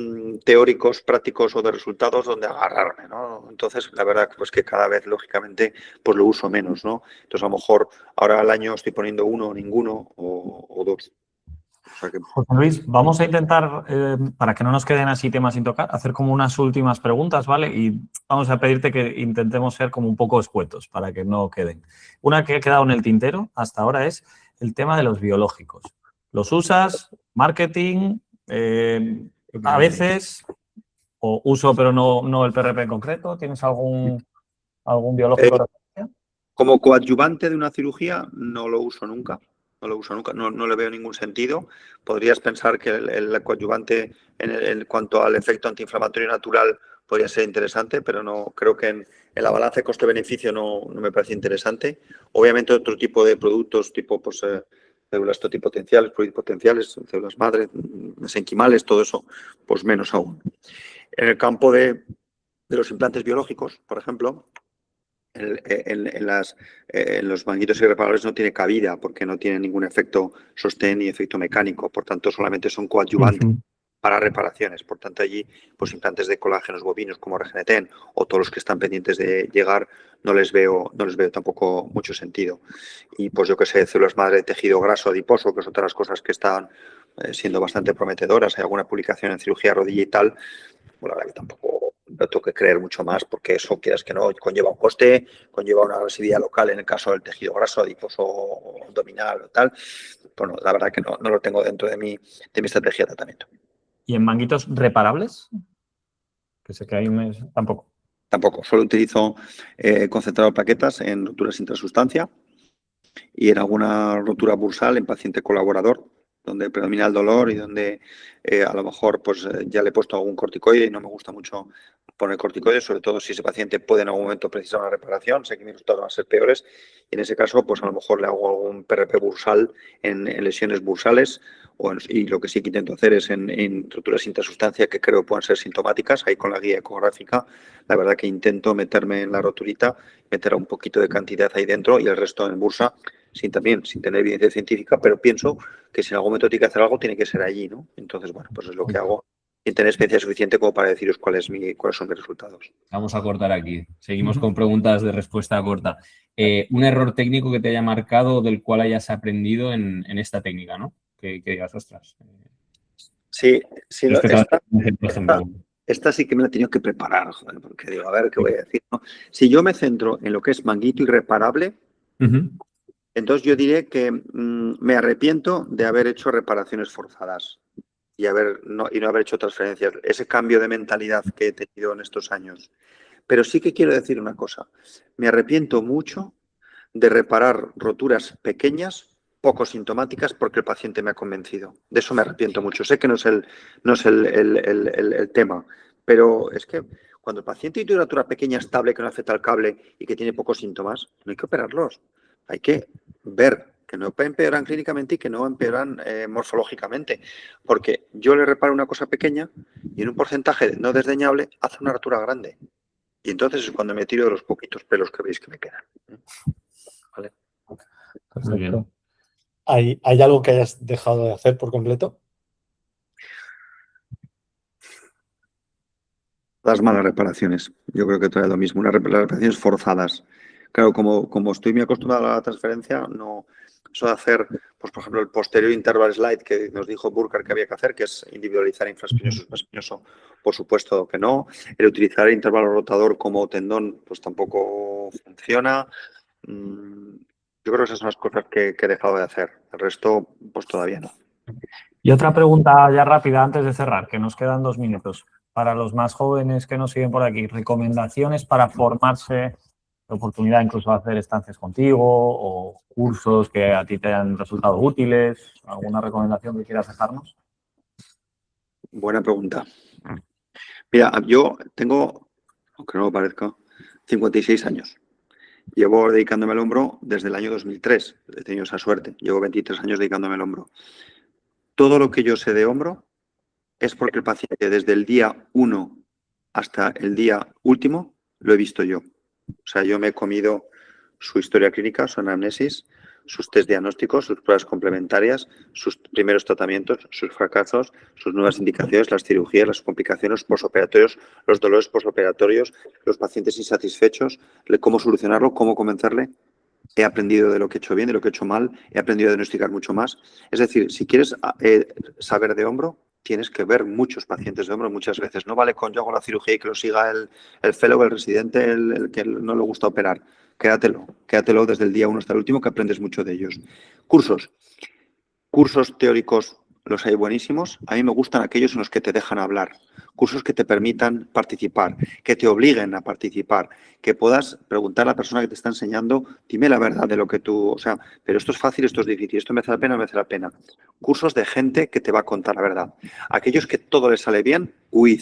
teóricos, prácticos o de resultados donde agarrarme, ¿no? Entonces, la verdad pues que cada vez, lógicamente, pues lo uso menos, ¿no? Entonces, a lo mejor ahora al año estoy poniendo uno, ninguno o dos. O sea que... José Luis, vamos a intentar, para que no nos queden así temas sin tocar, hacer como unas últimas preguntas, ¿vale? Y vamos a pedirte que intentemos ser como un poco escuetos para que no queden. Una que ha quedado en el tintero hasta ahora es el tema de los biológicos. ¿Los usas? ¿Marketing? A veces, o uso pero no el PRP en concreto. ¿Tienes algún biológico? Como coadyuvante de una cirugía no lo uso nunca. No lo uso nunca, no le veo ningún sentido. Podrías pensar que el coadyuvante en cuanto al efecto antiinflamatorio natural podría ser interesante, pero no creo que en la balanza de coste-beneficio no me parece interesante. Obviamente otro tipo de productos tipo pues, células totipotenciales, pluripotenciales, células madre, mesenquimales, todo eso, pues menos aún. En el campo de los implantes biológicos, por ejemplo, en los manguitos irreparables no tiene cabida porque no tiene ningún efecto sostén ni efecto mecánico, por tanto solamente son coadyuvantes para reparaciones. Por tanto, allí pues implantes de colágenos bovinos como Regeneten o todos los que están pendientes de llegar no les veo tampoco mucho sentido. Y pues yo que sé, células madre de tejido graso adiposo, que es otra de las cosas que están siendo bastante prometedoras. Hay alguna publicación en cirugía rodilla y tal. Bueno, la verdad que tampoco no tengo que creer mucho más porque eso, quieras que no, conlleva un coste, conlleva una agresividad local en el caso del tejido graso, adiposo o abdominal o tal. Bueno, la verdad que no lo tengo dentro de mi estrategia de tratamiento. ¿Y en manguitos reparables? Que sé que hay tampoco. Tampoco, solo utilizo concentrado de plaquetas en roturas intrasustancia y en alguna rotura bursal en paciente colaborador, donde predomina el dolor y donde a lo mejor pues ya le he puesto algún corticoide y no me gusta mucho poner corticoides, sobre todo si ese paciente puede en algún momento precisar una reparación, sé que mis resultados van a ser peores y en ese caso pues a lo mejor le hago algún PRP bursal en lesiones bursales y lo que sí que intento hacer es en roturas intrasustancia que creo puedan ser sintomáticas, ahí con la guía ecográfica, la verdad que intento meterme en la roturita, meter un poquito de cantidad ahí dentro y el resto en bursa, sin tener evidencia científica, pero pienso que si en algún momento tiene que hacer algo, tiene que ser allí, ¿no? Entonces, bueno, pues es lo que hago sin tener experiencia suficiente como para deciros cuáles son mis resultados. Vamos a cortar aquí. Seguimos con preguntas de respuesta corta. Un error técnico que te haya marcado del cual hayas aprendido en esta técnica, ¿no? Que digas, ostras. Sí, ejemplo. Esta sí que me la he tenido que preparar, joder, porque digo, a ver, ¿qué voy a decir? ¿No? Si yo me centro en lo que es manguito irreparable, entonces yo diré que me arrepiento de haber hecho reparaciones forzadas y no haber hecho transferencias. Ese cambio de mentalidad que he tenido en estos años. Pero sí que quiero decir una cosa. Me arrepiento mucho de reparar roturas pequeñas, poco sintomáticas, porque el paciente me ha convencido. De eso me arrepiento mucho. Sé que no es el tema, pero es que cuando el paciente tiene una rotura pequeña, estable, que no afecta al cable y que tiene pocos síntomas, no hay que operarlos. Hay que ver que no empeoran clínicamente y que no empeoran morfológicamente. Porque yo le reparo una cosa pequeña y en un porcentaje no desdeñable hace una rotura grande. Y entonces es cuando me tiro de los poquitos pelos que veis que me quedan. ¿Vale? Perfecto. ¿Hay algo que hayas dejado de hacer por completo? Las malas reparaciones. Yo creo que todo es lo mismo. Las reparaciones forzadas. Claro, como estoy muy acostumbrado a la transferencia, no. Eso de hacer, pues por ejemplo, el posterior interval slide que nos dijo Burkhardt que había que hacer, que es individualizar infraespinoso, supraespinoso, por supuesto que no. El utilizar el intervalo rotador como tendón, pues tampoco funciona. Yo creo que esas son las cosas que he dejado de hacer. El resto, pues todavía no. Y otra pregunta ya rápida antes de cerrar, que nos quedan 2 minutos. Para los más jóvenes que nos siguen por aquí, recomendaciones para formarse, oportunidad incluso de hacer estancias contigo o cursos que a ti te hayan resultado útiles. ¿Alguna recomendación que quieras dejarnos? Buena pregunta. Mira, yo tengo, aunque no lo parezca, 56 años. Llevo dedicándome al hombro desde el año 2003. He tenido esa suerte. Llevo 23 años dedicándome al hombro. Todo lo que yo sé de hombro es porque el paciente desde el día 1 hasta el día último lo he visto yo. O sea, yo me he comido su historia clínica, su anamnesis, sus test diagnósticos, sus pruebas complementarias, sus primeros tratamientos, sus fracasos, sus nuevas indicaciones, las cirugías, las complicaciones, los posoperatorios, los dolores posoperatorios, los pacientes insatisfechos, cómo solucionarlo, cómo convencerle. He aprendido de lo que he hecho bien, de lo que he hecho mal, he aprendido a diagnosticar mucho más. Es decir, si quieres saber de hombro, tienes que ver muchos pacientes de hombro muchas veces. No vale con yo hago la cirugía y que lo siga el fellow, el residente, el que no le gusta operar. Quédatelo desde el día 1 hasta el último, que aprendes mucho de ellos. Cursos teóricos los hay buenísimos. A mí me gustan aquellos en los que te dejan hablar. Cursos que te permitan participar, que te obliguen a participar, que puedas preguntar a la persona que te está enseñando, dime la verdad de lo que tú, o sea, pero esto es fácil, esto es difícil, esto merece la pena, no merece la pena. Cursos de gente que te va a contar la verdad. Aquellos que todo les sale bien, huid.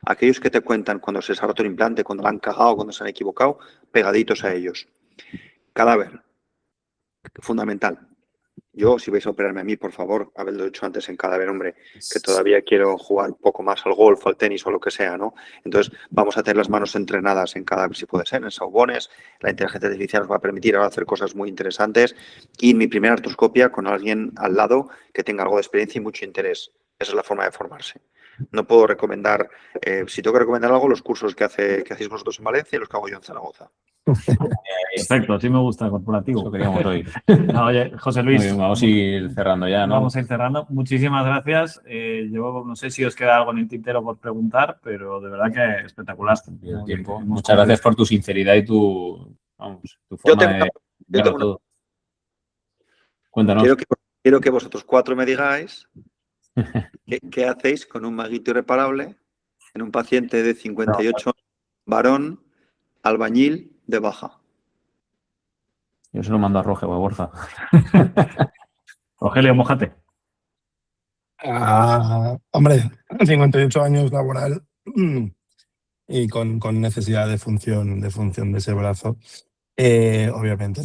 Aquellos que te cuentan cuando se les ha roto el implante, cuando la han cagado, cuando se han equivocado, pegaditos a ellos. Cadáver. Fundamental. Yo, si vais a operarme a mí, por favor, haberlo hecho antes en cadáver, hombre, que todavía quiero jugar un poco más al golf, al tenis o lo que sea, ¿no? Entonces, vamos a tener las manos entrenadas en cadáver, si puede ser, en saubones. La inteligencia artificial nos va a permitir ahora hacer cosas muy interesantes. Y mi primera artroscopia con alguien al lado que tenga algo de experiencia y mucho interés. Esa es la forma de formarse. No puedo recomendar, si tengo que recomendar algo, los cursos que hacéis vosotros en Valencia y los que hago yo en Zaragoza. Perfecto, así me gusta, corporativo. Eso queríamos oír. No, oye, José Luis. Muy bien, vamos a ir cerrando ya, ¿no? Vamos a ir cerrando. Muchísimas gracias. Yo no sé si os queda algo en el tintero por preguntar, pero de verdad que espectacular. El tiempo. Muchas gracias por tu sinceridad y tu forma de verlo todo. Cuéntanos. Quiero que vosotros 4 me digáis qué hacéis con un maguito irreparable en un paciente de 58 años, varón, albañil, de baja. Yo se lo mando a Roge o a Borja. Rogelio, mójate. Hombre, 58 años laboral y con necesidad de función de ese brazo. Obviamente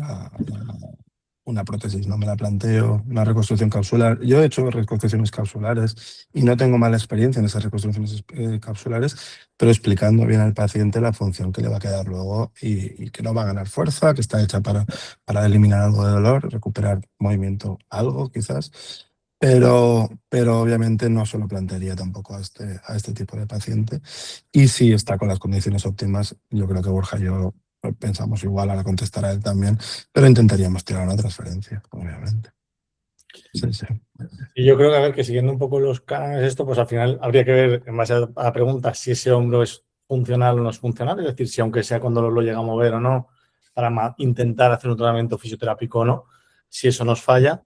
una prótesis no me la planteo, una reconstrucción capsular. Yo he hecho reconstrucciones capsulares y no tengo mala experiencia en esas reconstrucciones capsulares, pero explicando bien al paciente la función que le va a quedar luego y que no va a ganar fuerza, que está hecha para eliminar algo de dolor, recuperar movimiento algo quizás. Pero obviamente no se lo plantearía tampoco a este tipo de paciente. Y si está con las condiciones óptimas, yo creo que Borja y yo pensamos igual, ahora contestará él también, pero intentaríamos tirar una transferencia, obviamente. Sí. Y yo creo que, a ver, que siguiendo un poco los cánones esto, pues al final habría que ver, en base a la pregunta, si ese hombro es funcional o no es funcional, es decir, si aunque sea con dolor lo llega a mover o no, para intentar hacer un tratamiento fisioterápico o no, si eso nos falla,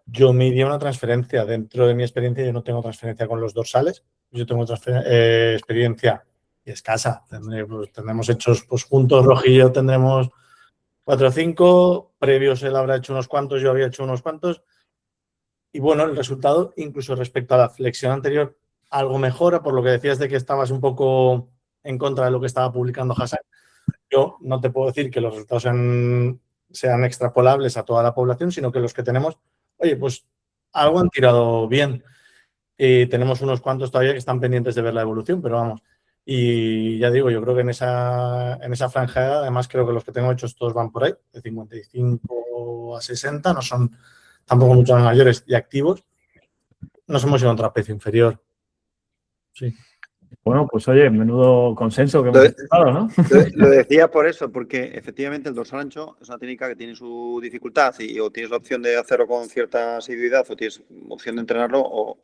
yo me iría a una transferencia. Dentro de mi experiencia, yo no tengo transferencia con los dorsales, yo tengo experiencia escasa. Tendremos hechos pues, juntos, Rojillo tendremos 4 o 5, previos él habrá hecho unos cuantos, yo había hecho unos cuantos. Y bueno, el resultado, incluso respecto a la flexión anterior, algo mejora, por lo que decías de que estabas un poco en contra de lo que estaba publicando Hassan. Yo no te puedo decir que los resultados sean extrapolables a toda la población, sino que los que tenemos, oye, pues algo han tirado bien. Y tenemos unos cuantos todavía que están pendientes de ver la evolución, pero vamos. Y ya digo, yo creo que en esa franja, además creo que los que tengo hechos todos van por ahí, de 55 a 60, no son tampoco mucho más mayores y activos. Nos hemos ido a un trapecio inferior. Sí. Bueno, pues oye, menudo consenso que hemos encontrado, ¿no? Lo decía por eso, porque efectivamente el dorsal ancho es una técnica que tiene su dificultad y o tienes la opción de hacerlo con cierta asiduidad o tienes opción de entrenarlo o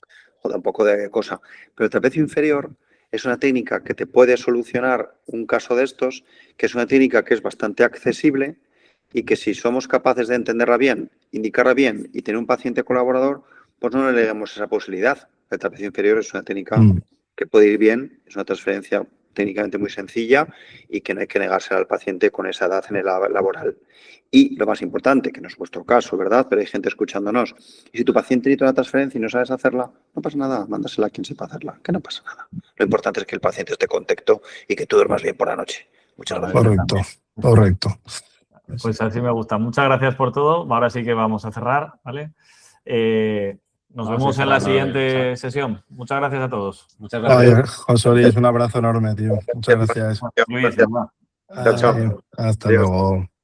da un poco de cosa. Pero el trapecio inferior es una técnica que te puede solucionar un caso de estos, que es una técnica que es bastante accesible y que si somos capaces de entenderla bien, indicarla bien y tener un paciente colaborador, pues no le damos esa posibilidad. El trapecio inferior es una técnica que puede ir bien, es una transferencia técnicamente muy sencilla y que no hay que negársela al paciente con esa edad en el laboral. Y lo más importante, que no es vuestro caso, ¿verdad? Pero hay gente escuchándonos. Y si tu paciente necesita una transferencia y no sabes hacerla, no pasa nada, mándasela a quien sepa hacerla, que no pasa nada. Lo importante es que el paciente esté contento y que tú duermas bien por la noche. Muchas gracias. Correcto. Pues así me gusta. Muchas gracias por todo. Ahora sí que vamos a cerrar, ¿vale? Nos vemos en la siguiente sesión. Muchas gracias a todos. Muchas gracias. José Luis, un abrazo enorme, tío. Muchas gracias. Luis, Chao, chao. Hasta luego.